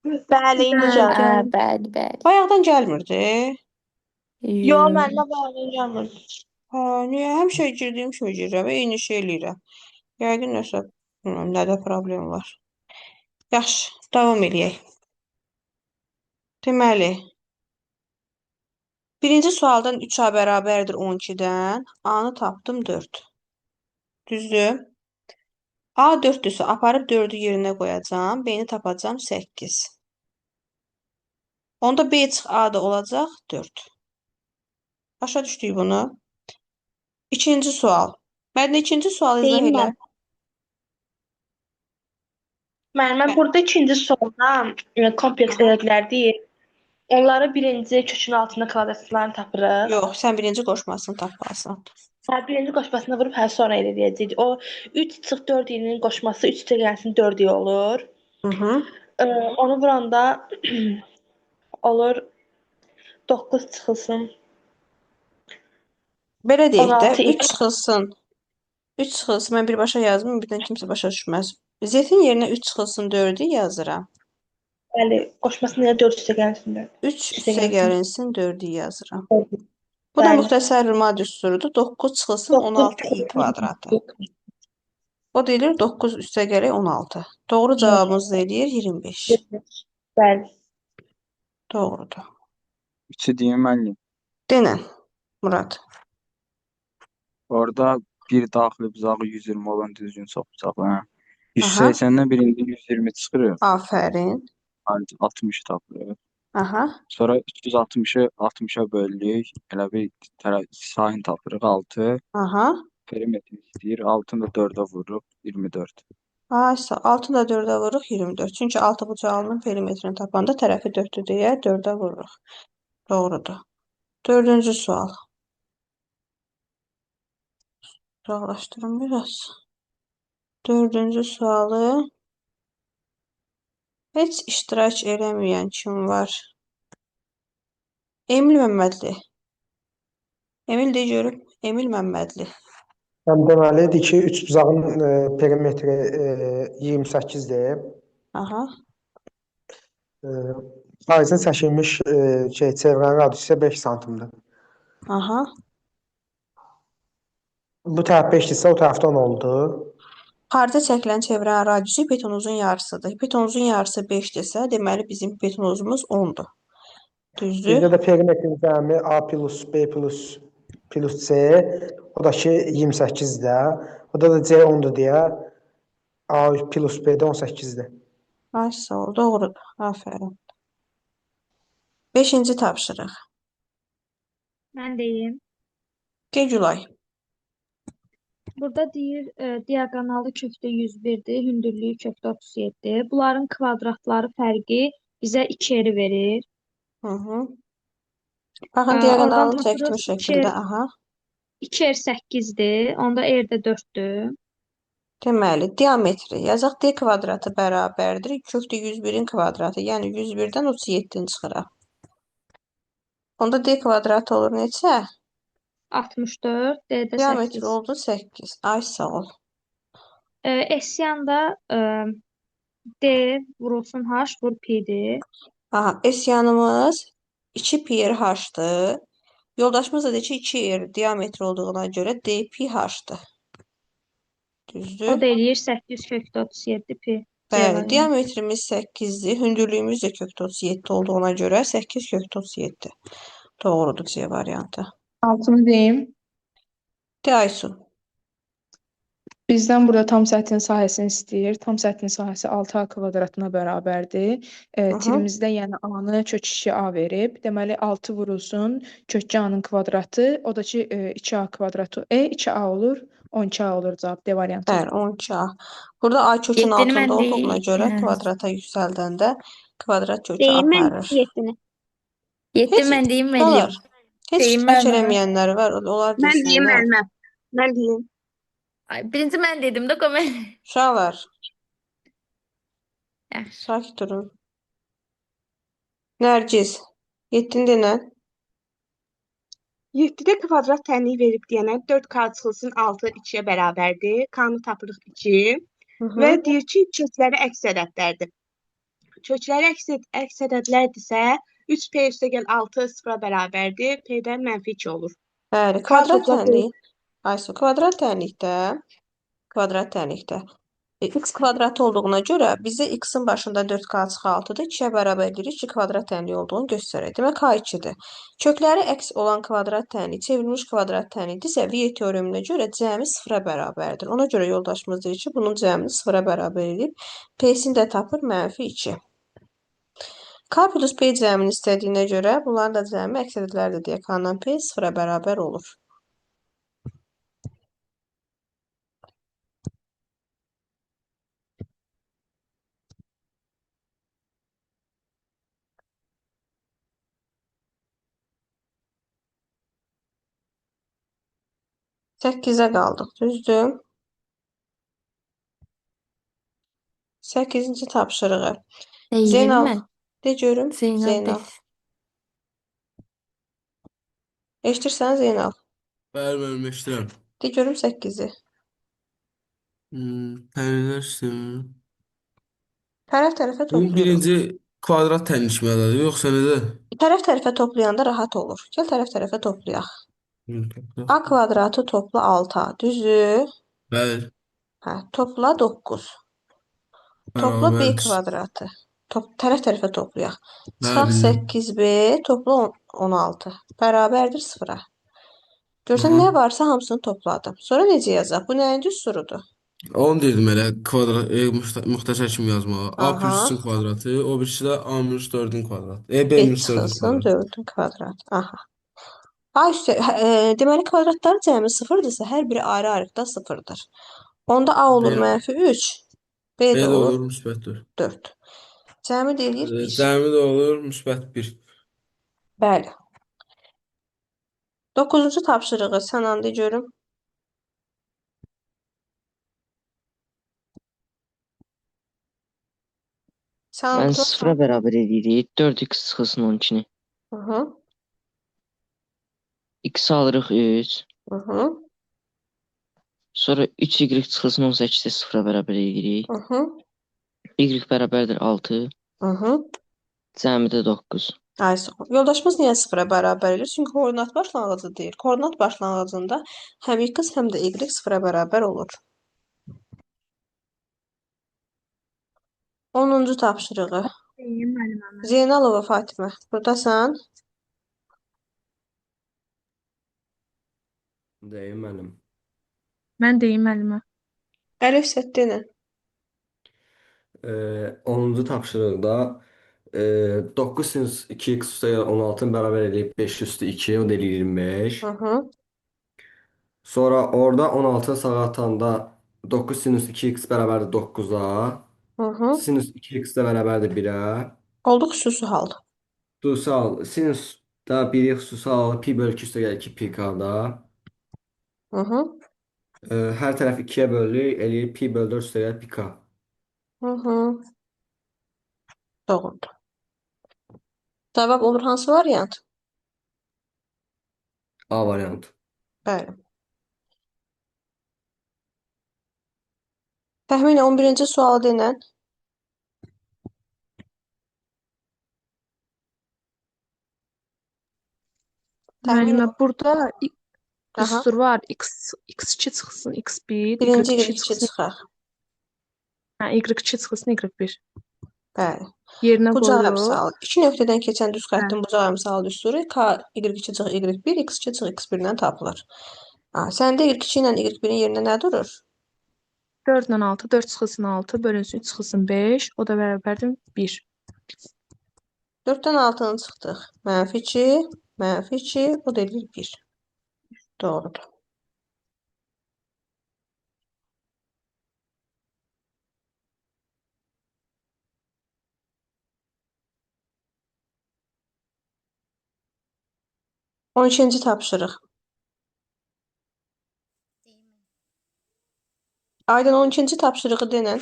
Bəli, indi
Bəli,
gəldi.
gəldi.
Bəli, bəli.
Bayaqdan gəlmirdi.
Yo, mənimlə bağlı gəlmir.
Hə, niyə həmişə girdiyim kimi girirəm, eyni şey eləyirəm. Yəqin nəsə, bilmirəm, nədə problem var. Yaxşı, davam eləyək. Deməli, birinci sualdan 3A bərabərdir 12-dən. A-nı tapdım 4. Düzdür? A 4-dürsə, aparıb 4-ü yerinə qoyacam. B-ni tapacam 8. Onda B çıx A da olacaq 4. Başa düşdük bunu. İkinci sual. Məndə ikinci sualı izah
Deyim
elə.
mən. Mən burada ikinci sualdan kompleks ədədlər deyil. Onları birinci kökün altında kvadratlarını tapırıq.
Yox, sən birinci qoşmasını tapmalısan.
Birinci qoşmasına vurub sonra eləyəcəyik. O 3 çıx 4 ilinin qoşması 3 gəlsin 4 il olur. Onu vuranda olur 9 çıxılsın.
Belə deyək də,
16
3 çıxılsın. 3 çıxılsın, mən birbaşa yazmıyorum, birdən kimsə başa düşməz. Z-in yerinə 3 çıxılsın 4-ü yazıram.
Bəli, qoşmasına 4 üstə gəlsin 4.
3 üstə gəlinsin 4-ü yazıram.
Bəli.
Bu da müxtəsər rüma düsturudur. 9 çıxılsın 16 i kvadratı. O deyilir 9 üstə gələk 16. Doğru cavabımız da eləyir 25.
Bəli.
Doğrudur.
Üçü deyim müəllim.
Denən, Murad.
Orada bir daxili bucağı 120 olan düzgün çox bucağı. Hə. 180-dən birində 120 çıxırıq.
Afərin.
60 tapırıq.
Aha.
Sonra 260-ı 60-a bölürük. Elə bir sahil tapırıq 6.
Aha.
Perimetr istəyir. 6-nı da 4-ə vururuq 24.
Aysa 6-nı da 4-ə vururuq 24. Çünki 6 bucağının perimetrini tapanda tərəfi 4-dür deyə 4-ə vururuq. Doğrudur. Dördüncü sual. Uzaqlaşdırın biraz. Dördüncü sualı heç iştirak eləməyən kim var? Emil Məmmədli. Emil de görüm. Emil Məmmədli.
Deməlidir ki, üç bucağın perimetri 28-dir.
Aha.
Xaricə çəkilmiş çevrənin radiusu isə 5 santimdir.
Aha.
Bu tərəf 5-dirsə, o tərəfdə 10 oldu.
Xaricə çəkilən çevrənin radiusu hipotenuzun yarısıdır. Hipotenuzun yarısı 5-dirsə, deməli bizim hipotenuzumuz 10-dur. Düzdür?
Bizdə də perimetrin cəmi A plus B plus C, o da ki 28-dir. O da C 10-dur deyə A plus B də 18-dir.
Ay sağ ol, doğrudur. Aferin. 5-ci tapşırıq.
Mən deyim.
Gülay.
Burada deyir, diaqonalı kökdə 101-dir, hündürlüyü kökdə 37. Bunların kvadratları fərqi bizə 2 eri verir.
Baxın, diaqonalını çəkdim şəkildə. Aha.
2 er 8-dir, onda er də 4-dür.
Deməli, diametri yazaq, D kvadratı bərabərdir. Kökdə 101-in kvadratı, yəni 101-dən 37-ni çıxıraq. Onda D kvadratı olur neçə?
64, D-də 8.
Diametri oldu 8. Ay sağ ol.
S-yanda D vurulsun H vur P-dir.
Aha, S-yanımız 2 pi r H-dır. Yoldaşımız da deyir ki 2 r diametri olduğuna görə D pi H-dır. Düzdür?
O da eləyir 8 kökdə 37 pi.
Bəli, diametrimiz 8-dir. Hündürlüyümüz də kökdə 37 olduğuna görə 8 kökdə 37. Doğrudur C variantı.
Altını deyim.
De Aysun.
Bizdən burada tam səthin sahəsini istəyir. Tam səthin sahəsi 6A kvadratına bərabərdir. Tirimizdə yəni A-nı kök 2A verib. Deməli 6 vurulsun kök 2A-nın kvadratı. O da ki 2A kvadratı 2A olur. 12A olur cavab D variantı.
Bəli, 12A. Burada A kökün altında olduğuna görə kvadrata yüksəldəndə kvadrat kökü aparır.
Yetdi mən deyim müəllim.
Heç iştirak eləməyənlər var. Onlar
Mən deyim
desinlər.
müəlliməm. Mən deyim.
Birinci mən dedim də qoy mən.
Uşaqlar.
Yaxşı.
Sakit durun. Nərgiz. 7-ni denən.
7-də kvadrat tənliyi verib deyənə 4K çıxılsın 6 2-yə bərabərdir. K-nı tapırıq 2. Və deyir ki, kökləri əks ədədlərdir. Kökləri əks ədədlərdirsə, 3p üstəgəl 6 sıfıra bərabərdir. P-dən -2 olur.
Bəli,
K
kvadrat
topla P.
tənliyi. Aysu, kvadrat tənlikdə x kvadrat olduğuna görə bizə x-in başında 4k çıxı 6-dır. 2-yə bərabər edirik ki, kvadrat tənliyi olduğunu göstərək. Demək, k2-dir. Kökləri əks olan kvadrat tənliyi çevrilmiş kvadrat tənliyidirsə, Viye teoreminə görə cəmi sıfıra bərabərdir. Ona görə yoldaşımız deyir ki, bunun cəmini sıfıra bərabər edib, P-sini də tapır -2. K plus P cəmini istədiyinə görə bunların da cəmi əks ədədlərdir deyə K-dan P sıfıra bərabər olur. Səkkizə qaldıq, düzdür? 8-ci tapşırığı.
Deyim
Zeynal,
mən.
de görüm.
Zeynal
Zeynal.
deyil.
Eşidirsən Zeynal?
Bəli, müəllim, eşidirəm.
De görüm 8-i.
Təhlillər sistemi.
Tərəf-tərəfə
Bunun
toplayırıq.
birinci kvadrat tənişməlidir, yoxsa necə?
Tərəf-tərəfə toplayanda rahat olur. Gəl tərəf-tərəfə toplayaq. A kvadratı topla 6-a, düzdür?
Bəli,
Hə, topla 9. Topla B
bərabərdir.
kvadratı. Tərəf-tərəfə toplayaq.
Hə,
Çıxaq
bildim.
8B, topla 16. Bərabərdir 0-a. Görsən,
Aha.
nə varsa hamısını topladım. Sonra necə yazaq? Bu nəyin düsturudur?
Onu deyirdim elə kvadrat, müxtəsər kimi yazmağa. A
Aha.
plus 3-ün kvadratı, o birisi də A minus 4-ün kvadratı. B
5
minus 4-ün
çıxılsın
kvadratı.
4-ün kvadratı. Aha. A üstə, deməli kvadratların cəmi 0-dırsa, hər biri ayrı-ayrıqda 0-dır. Onda A olur
B,
-3, B
B
də
də
olur
olur müsbət 4.
4. Cəmi deyir 1.
Cəmi də olur müsbət 1.
Bəli. 9-cu tapşırığı sən anda görüm. Sən
Mən
anda
sıfıra bərabər edirik. 4x çıxılsın 12-ni.
Hı-hı.
X alırıq 3.
Hı-hı.
Sonra 3y çıxılsın 18-də sıfıra bərabər edirik.
Hı-hı.
Y bərabərdir 6.
Hı-hı.
Cəmi də 9.
Ay sağ ol. Yoldaşımız niyə 0-a bərabər edir? Çünki koordinat başlanğıcı deyil. Koordinat başlanğıcında həm x, həm də y 0-a bərabər olur. 10-cu tapşırığı.
Deyim müəllimə mən.
Zeynalova Fatimə, burdasan?
Deyim mənim.
Mən deyim müəllimə.
Əlif Səddinə.
10-cu tapşırıqda 9 sinus 2x üstə 16-ın bərabər edib 5 üstü 2, o da eləyir 25.
Hı-hı.
Sonra orada 16-ı sağa atanda 9 sinus 2x bərabərdir 9-a.
Hı-hı.
Sinus 2x də bərabərdir 1-ə.
Oldu xüsusi hal.
Xüsusi hal. Sinus da 1-i xüsusi hal pi bölü 2 üstə gəlir 2 pi k-da.
Hı-hı.
Hər tərəf 2-yə bölürük, eləyir pi bölü 4 üstə gəlir pi k.
Hı-hı. Doğrudur. Cavab olur hansı variant?
A variantı.
Bəli. Təxminən 11-ci sualı denən.
Müəllimə, burada
Aha.
düstur var. X2 çıxsın X1,
Birinci
Y2
Y2
çıxsın.
çıxaq.
Hə, Y2 çıxsın Y1.
Bəli.
Yerinə
Bucaq
qoyuruq.
əmsalı. İki nöqtədən keçən düz xəttin
Bəli.
bucaq əmsalı düsturu K Y2 çıx Y1, X2 çıx X1-dən tapılır. Səndə Y2 ilə Y1-in yerinə nə durur?
4 ilə 6, 4 çıxılsın 6, bölünsün 3 çıxılsın 5, o da bərabərdir 1.
4-dən 6-nı çıxdıq. -2, -2, o da edir 1. Doğrudur. On ikinci tapşırıq. Aydın 12-ci tapşırığı denən.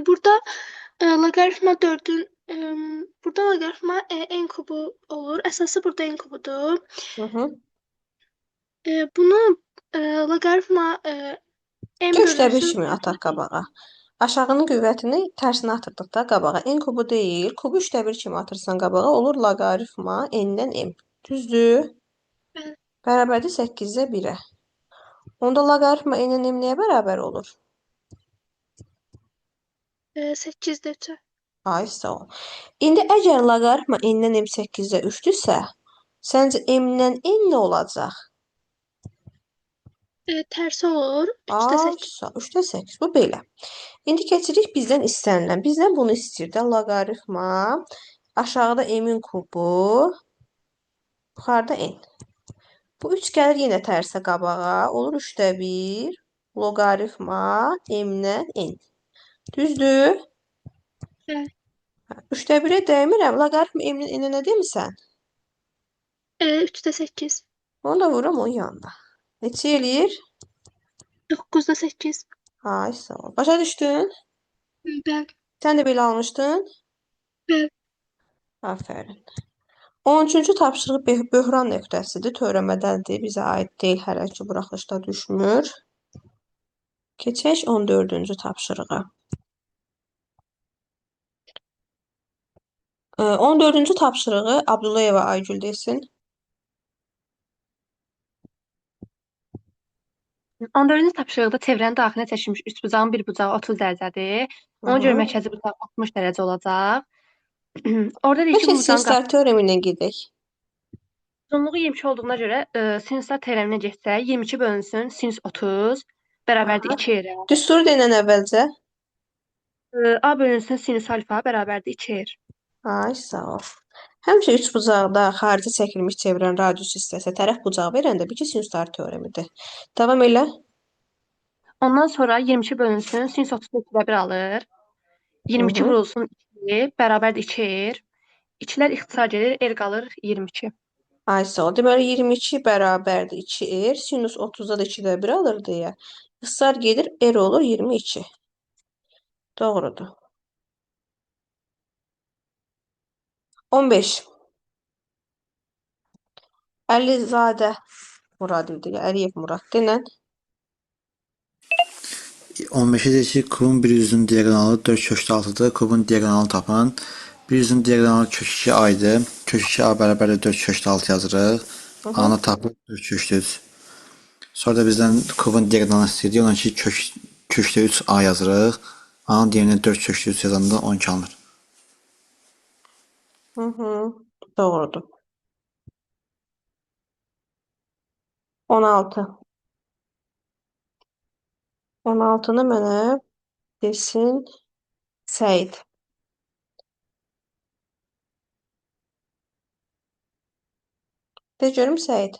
Burada loqaritma 4-ün burada loqaritma n kubu olur. Əsası burada n kubudur.
Hı-hı.
Bunu loqaritma n
Göstəriş
bölünsün
kimi ataq qabağa. Aşağının qüvvətini tərsinə atırdıqda qabağa n kubu deyil, kubu 3/1 kimi atırsan qabağa olur loqaritma n-dən m. Düzdür? Bərabərdir 8-ə 1-ə. Onda loqaritma n-dən m nəyə bərabər olur?
8-də 3-ə.
Ay sağ ol. İndi əgər loqaritma n-dən m 8-də 3-dürsə, səncə m-dən n nə olacaq?
Tərsi olur. 3-də
Ay
8.
sağ 3-də 8. Bu belə. İndi keçirik bizdən istənilən. Bizdən bunu istəyir də loqaritma. Aşağıda m-in kubu, yuxarıda n. Bu 3 gəlir yenə tərsə qabağa. Olur 3-də 1 loqaritma m-dən n. Düzdür? 3-də 1-ə dəymirəm. Loqaritma m-dən n-ə nə demisən?
3-də 8.
Onu da vururam onun yanına. Neçə eləyir?
9-da 8.
Ay sağ ol. Başa düşdün?
Bəli.
Sən də belə almışdın?
Bəli.
Aferin. 13-cü tapşırıq böhran nöqtəsidir. Törəmədəndir. Bizə aid deyil. Hələ ki buraxılışda düşmür. Keçək 14-cü tapşırığa. 14-cü tapşırığı Abdullayeva Aygül desin.
14-cü tapşırıqda çevrənin daxilinə çəkilmiş üçbucağın bir bucağı 30 dərəcədir. Ona görə mərkəzi bucaq 60 dərəcə olacaq. Orada deyir ki,
Bəlkə
bu bucağın
sinuslar teoremindən gedək.
uzunluğu 22 olduğuna görə sinuslar teoreminə getsək, 22 bölünsün sinus 30 bərabərdir 2 yerə.
Düsturu denən əvvəlcə.
A bölünsün sinus alfa bərabərdir 2 yer.
Ay sağ ol. Həmişə üç bucaqda xarici çəkilmiş çevrənin radius hissəsi tərəf bucağı verəndə bir ki sinuslar teoremidir. Davam elə.
Ondan sonra 22 bölünsün sinus 30-u 2-də 1 alır. 22 vurulsun 2 bərabərdir 2 yer. 2-lər ixtisar gedir, r qalır 22.
Ay sağ ol. Deməli 22 bərabərdir 2r. Sinus 30-da da 2-də 1 alır deyə. İxtisar gedir, r olur 22. Doğrudur. 15. Əlizadə Murad idi. Əliyev Murad denən.
15-ə deyir ki, kubun bir üzünün diaqonalı 4/6-dır. Kubun diaqonalını tapın. Bir üzünün diaqonalı kök 2 a-dır. Kök 2 a bərabərdir 4/6 yazırıq. A-nı tapıb 4/3. Sonra da bizdən kubun diaqonalını istəyir. Ona ki, kökdə 3 a yazırıq. A-nın diğerinə 4/3 yazanda 12 alınır.
Doğrudur. 16. 16-nı mənə desin Səid. De görüm Səid.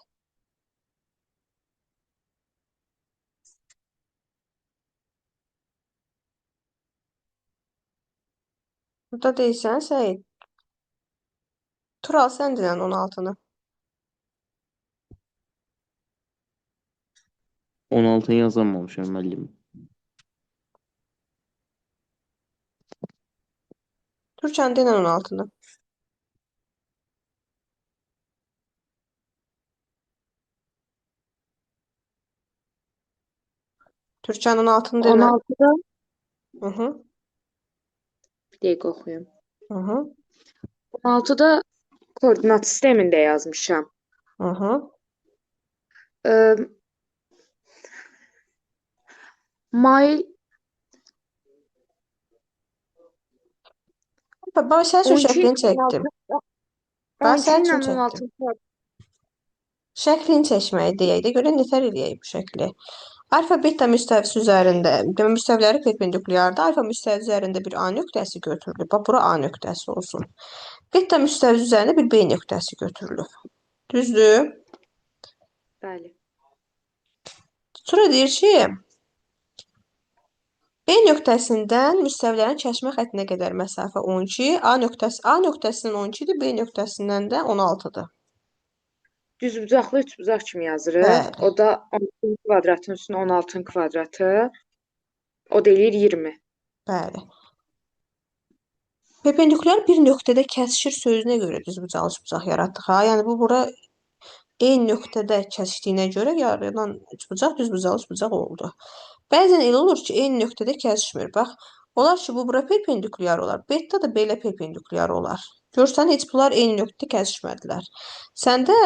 Burada deyilsən Səid. Tural sən denən 16-nı.
16'yı yazamamışam müəllim.
Türkan denən 16-nı. Türkan 16-nı denən.
16'da
Hı-hı.
bir dəqiqə oxuyum.
Hı-hı.
16'da koordinat sistemində yazmışam.
Hı-hı.
Mail
Baba sən üçün şəklini çəkdim. Bax sən
12
üçün
ilə
çəkdim.
16
Şəklini çəkməyi deyək də görə nətər eləyək bu şəkli. Alfa beta müstəvisi üzərində, demək müstəviləri perpendikulyarda alfa müstəvisi üzərində bir A nöqtəsi götürülüb. Bax bura A nöqtəsi olsun. Beta müstəvisi üzərində bir B nöqtəsi götürülüb. Düzdür?
Bəli.
Sonra deyir ki, B nöqtəsindən müstəvilərin kəsmə xəttinə qədər məsafə 12, A nöqtəsindən 12-dir, B nöqtəsindən də 16-dır.
Düzbucaqlı üçbucaq kimi yazırıq.
Bəli.
O da 12-nin kvadratının üstünə 16-ın kvadratı. O da eləyir 20.
Bəli. Perpendikulyar bir nöqtədə kəsişir sözünə görə düzbucaqlı üçbucaq yaratdıq. Ha? Yəni bu bura eyni nöqtədə kəsişdiyinə görə yaranan üçbucaq düzbucaqlı üçbucaq oldu. Bəzən elə olur ki, eyni nöqtədə kəsişmir. Bax, olar ki, bu bura perpendikulyar olar. Beta da belə perpendikulyar olar. Görsən, heç bunlar eyni nöqtədə kəsişmədilər. Səndə,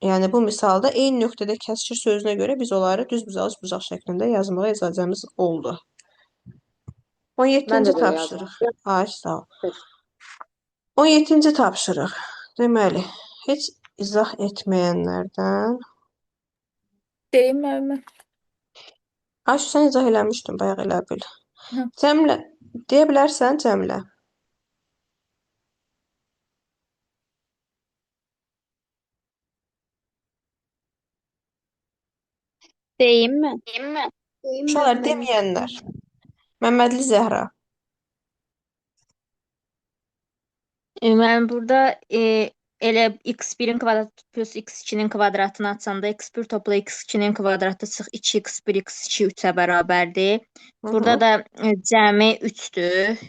yəni bu misalda eyni nöqtədə kəsişir sözünə görə biz onları düz-bucaq şəklində yazmağa icazəmiz oldu.
Mən
17-ci
də belə
tapşırıq.
yazmışdım.
Ay, sağ ol. 17-ci tapşırıq. Deməli, heç izah etməyənlərdən.
Deyim müəllimə.
Ayşə, sən izah eləmişdin, bayaq elə bil.
Hə.
Cəmlə, deyə bilərsən cəmlə.
Deyim mi?
Uşaqlar deməyənlər. Məmmədli Zəhra.
Mən burada elə x1-in kvadratı plus x2-nin kvadratını açanda x1 topla x2-nin kvadratı çıx 2x1 x2 3-ə bərabərdir. Burada da cəmi 3-dür.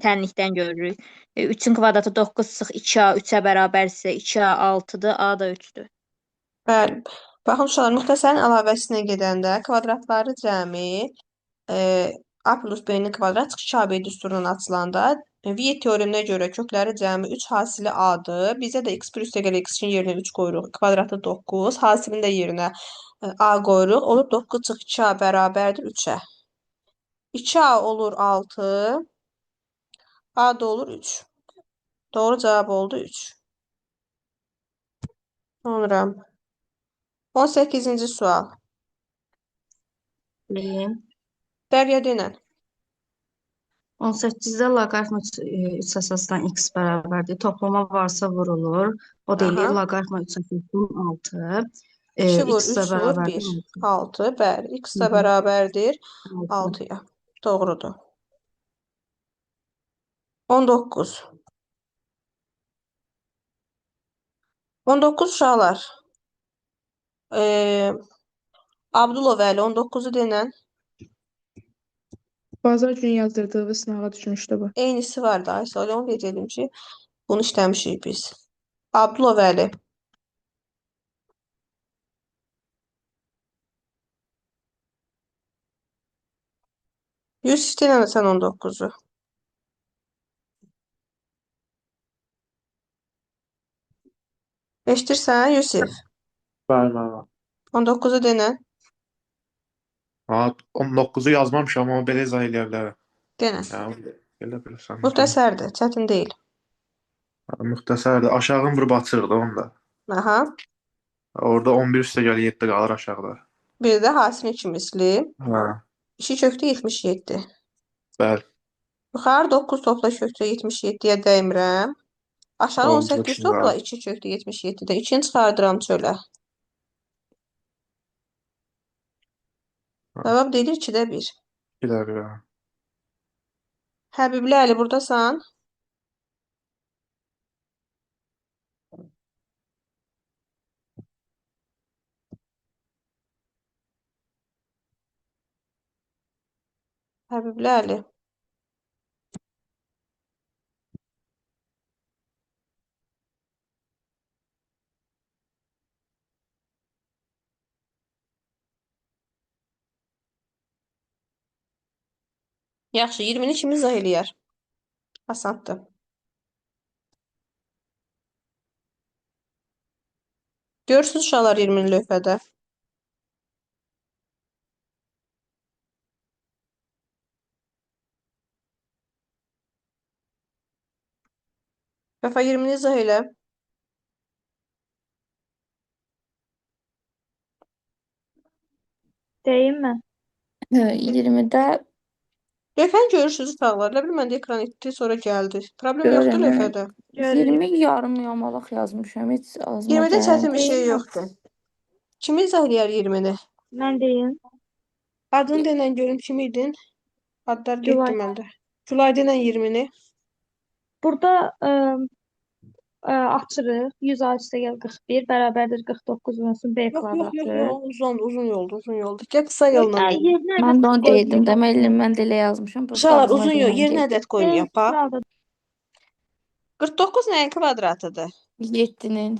Tənlikdən görürük. 3-ün kvadratı 9 çıx 2a 3-ə bərabərsə 2a 6-dır, a da 3-dür.
Bəli. Baxın uşaqlar, müxtəsərin əlavəsinə gedəndə kvadratları cəmi a plus b-nin kvadrat çıx 2ab düsturundan açılanda Viet teoreminə görə kökləri cəmi 3 hasili a-dır. Bizə də x1 üstəgəl x2-nin yerinə 3 qoyuruq. Kvadratı 9, hasilin də yerinə a qoyuruq. Olur 9 çıx 2a bərabərdir 3-ə. 2a olur 6, a da olur 3. Doğru cavab oldu 3. Sonra 18-ci sual.
Deyim.
Dərya denən.
18-də loqaritma 3 əsasdan x bərabərdir. Toplama varsa vurulur. O da eləyir
Aha.
loqaritma 3 əsasdan 6.
2 vur,
X də
3 vur,
bərabərdir
1. 6, bəli. X də
Hı-hı.
bərabərdir
6.
6-ya. Doğrudur. 19. 19 uşaqlar. Abdulov Əli 19-u denən.
Bazar günü yazdırdığı sınağa düşmüşdü bu.
Eynisi var da. Aysel, onu deyəcəydim ki, bunu işləmişik biz. Abdulov Əli. Yusif denən sən 19-u. Eşidirsən Yusif?
Bəli, bəli.
19-u denən.
19-u yazmamışam, amma belə izah eləyə bilərəm.
Denən.
Yəni, belə bilirsən.
Müxtəsərdir, çətin deyil.
Müxtəsərdir. Aşağı vurub açırdı onda.
Aha.
Orada 11 üstəgəl 7 qalır aşağıda.
Bir də hasilin 2 misli.
Hə,
2 kökdə 77.
bəli.
Yuxarı 9 topla kökdə 77-yə dəymirəm. Aşağı
Oldu
18
şimdi.
topla 2 kökdə 77-də. 2-ni çıxardıram çölə. Cavab deyir 2-də 1.
2-də 1.
Həbibli Əli, buradasan? Həbibli Əli. Yaxşı, 20-ni kim izah eləyər? Asandır. Görürsünüz uşaqlar 20-ni lövhədə. Vəfa 20-ni izah elə.
Deyim mi?
20-də
Lövhəni görürsünüz uşaqlar. Nə bilim, məndə ekran etdi, sonra gəldi. Problem yoxdur
görürəm.
lövhədə.
20 yarım yamalaq yazmışam. Heç azıma
20-də çətin bir
gəldi.
şey yoxdur. Kim izah eləyər 20-ni?
Mən deyim.
Adını denən görüm kim idin? Adlar getdi
Gülay.
məndə. Gülay denən 20-ni.
Burada açırıq. 100 a üstəgəl 41 bərabərdir 49 bölünsün b
Yox,
kvadratı.
uzun yoldur. Gəl qısa yolla.
Yerinə
Mən də onu
ədəd
deydim də,
qoymayaq.
mən də elə yazmışam. Prosta
Uşaqlar
ağzıma
uzun yol,
gələn
yerinə
gəldi.
ədəd qoymayaq. Bax.
Sırada
49 nəyin kvadratıdır?
7-nin.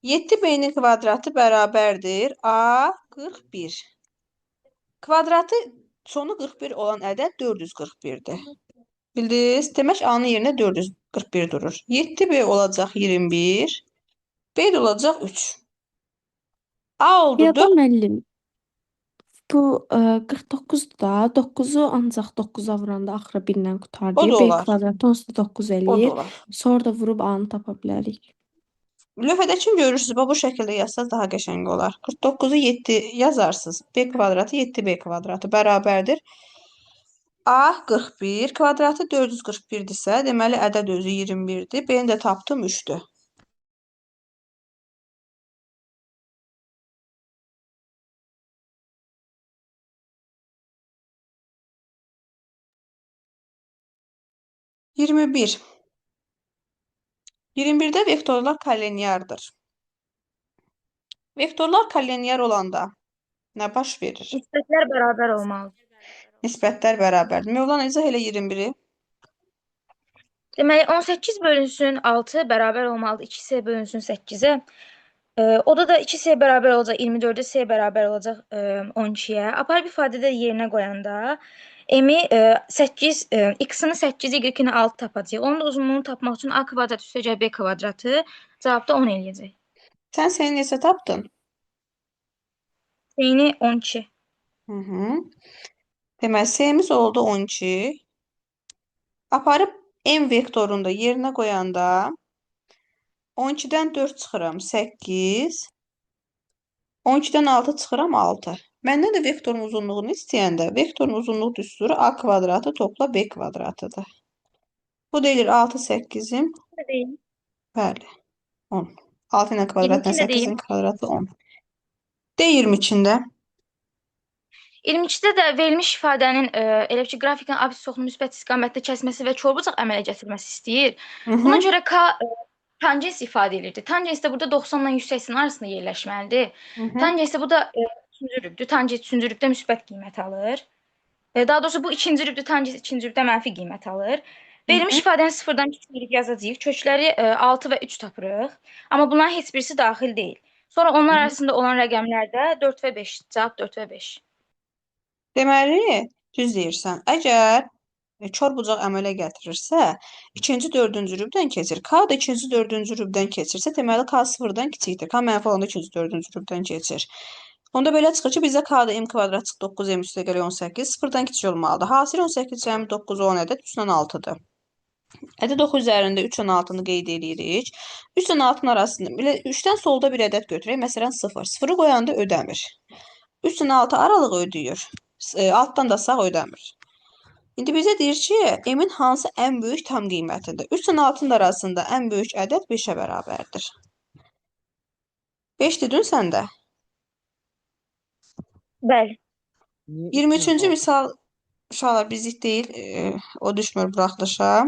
7 b-nin kvadratı bərabərdir a 41. Kvadratı sonu 41 olan ədəd 441-dir. Bildiniz? Demək A-nın yerinə 441 durur. 7B olacaq 21. B də olacaq 3. A oldu
Piyada
4.
müəllim, bu 49-dur da, 9-u ancaq 9-a vuranda axıra 1-lə
O
qutardı.
da
B
olar.
kvadratı onsuz da 9
O da
eləyir.
olar.
Sonra da vurub A-nı tapa bilərik.
Lövhədəki görürsünüz. Bu şəkildə yazsanız daha qəşəng olar. 49-u 7 yazarsınız. B kvadratı 7B kvadratı bərabərdir. A 41 kvadratı 441-dirsə, deməli ədəd özü 21-dir. B-ni də tapdım 3-dür. Iyirmi bir. 21-də vektorlar kollineardır. Vektorlar kollinear olanda nə baş verir?
Nisbətlər bərabər olmalıdır.
Nisbətlər bərabərdir. Mövlana izah elə 21-i.
Deməli 18 bölünsün 6 bərabər olmalıdır 2S bölünsün 8-ə. Oda da 2S bərabər olacaq 24-ə, S bərabər olacaq 12-yə. Apar ifadədə yerinə qoyanda M-i 8, X-ini 8, Y-ini 6 tapacaq. Onun da uzunluğunu tapmaq üçün A kvadrat üstəgəl B kvadratı cavabda 10 eləyəcək.
Sən seni neçə tapdın?
Seyni 12.
Deməli, S-miz oldu 12. Aparıb M vektorunda yerinə qoyanda 12-dən 4 çıxıram 8. 12-dən 6 çıxıram 6. Məndən də vektorun uzunluğunu istəyəndə vektorun uzunluğu düsturı A kvadratı topla B kvadratıdır. Bu deyilir 6 8-im. Bəli. 10. 6 ilə kvadratla
22 nə deyim?
8-in kvadratı 10. D 22-də.
22-də də verilmiş ifadənin elə ki, qrafikin absis çoxunu müsbət istiqamətdə kəsməsi və çorbucaq əmələ gətirməsi istəyir. Buna görə K tangens ifadə edirdi. Tangens də burada 90 ilə 180 arasında yerləşməlidir. Tangens də bu da ikinci rübdür. Tangens üçüncü rübdə müsbət qiymət alır. Daha doğrusu bu ikinci rübdür, tangens ikinci rübdə mənfi qiymət alır. Verilmiş ifadəni sıfırdan kiçik yazacağıq. Kökləri 6 və 3 tapırıq. Amma bunların heç birisi daxil deyil. Sonra onlar arasında olan rəqəmlərdə 4 və 5. Cavab 4 və 5.
Deməli, düz deyirsən. Əgər çorbucaq əmələ gətirirsə, ikinci dördüncü rübdən keçir. K da ikinci dördüncü rübdən keçirsə, deməli K sıfırdan kiçikdir. K mənfi olanda ikinci dördüncü rübdən keçir. Onda belə çıxır ki, bizə K da M kvadrat çıxdı 9M üstəgəl 18. Sıfırdan kiçik olmalıdır. Hasil 18 cəmi 9 10 ədəd 3-dən 6-dır. Ədəd oxu üzərində 3-dən 6-nı qeyd edirik. 3-dən 6-nın arasında, belə 3-dən solda bir ədəd götürək. Məsələn 0. 0-ı qoyanda ödəmir. 3-dən 6 aralığı ödəyir. Altdan da sağ ödəmir. İndi bizə deyir ki, M-in hansı ən böyük tam qiymətidir? 3-dən 6-nın arasında ən böyük ədəd 5-ə bərabərdir. 5 dedin sən də?
Bəli.
23-cü misal uşaqlar bizik deyil, o düşmür buraxılışa.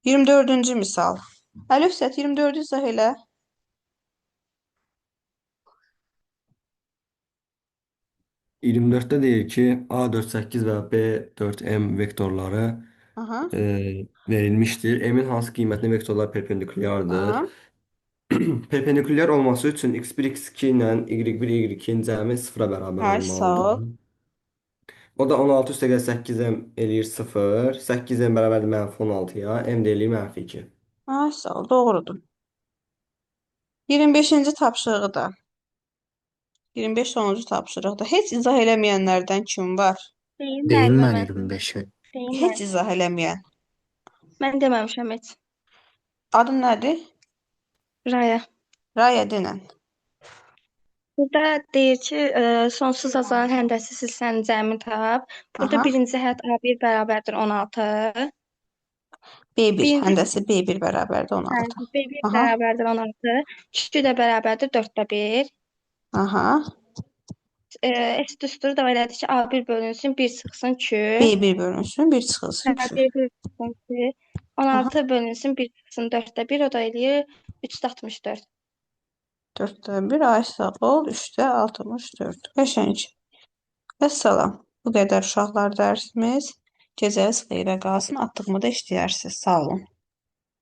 24-cü misal. Əlifsət 24-cü izah elə.
Hı. 24-də deyir ki, A48 və B4M vektorları verilmişdir. M-in hansı qiymətli vektorlar perpendikulyardır? Perpendikulyar olması üçün x1, x2 ilə y1, y2-nin cəmi 0-a bərabər
Sağ ol.
olmalıdır. O da 16 üstəgəl 8M eləyir 0. 8M bərabərdir mənfi 16-ya. M də eləyir mənfi 2.
Sağ ol, doğrudur. 25-ci tapşırıqda. 25 sonuncu tapşırıqda. Heç izah eləməyənlərdən kim var?
Deyim mən 25-i.
Heç izah eləməyən.
Mən deməmişəm heç.
Adın nədir?
Raya.
Raya denən.
Burada deyir ki, sonsuz azalan həndəsi silsənin cəmini tap. Burada birinci əhəd A1 bərabərdir 16.
B1, həndəsi B1 bərabərdir 16.
B1 bərabərdir 16. 2 də bərabərdir 4də 1. S düsturu da elədir ki, A1 bölünsün 1 çıxsın 2.
B1 bölünsün 1 çıxsın 2.
B1 çıxsın 2. 16 bölünsün 1 çıxsın 4də 1. O da eləyir 364.
4də 1 ay sağ ol, 3də 64. Qəşəng. Vəssalam. Bu qədər uşaqlar dərsimiz. Gecəniz xeyrə qalsın. Atdığımı da işləyərsiniz. Sağ olun.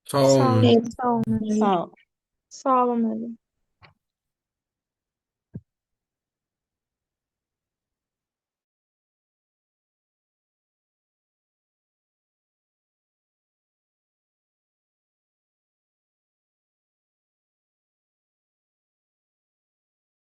Sağ olun.
Sağ olun.
Sağ olun.
Sağ olun.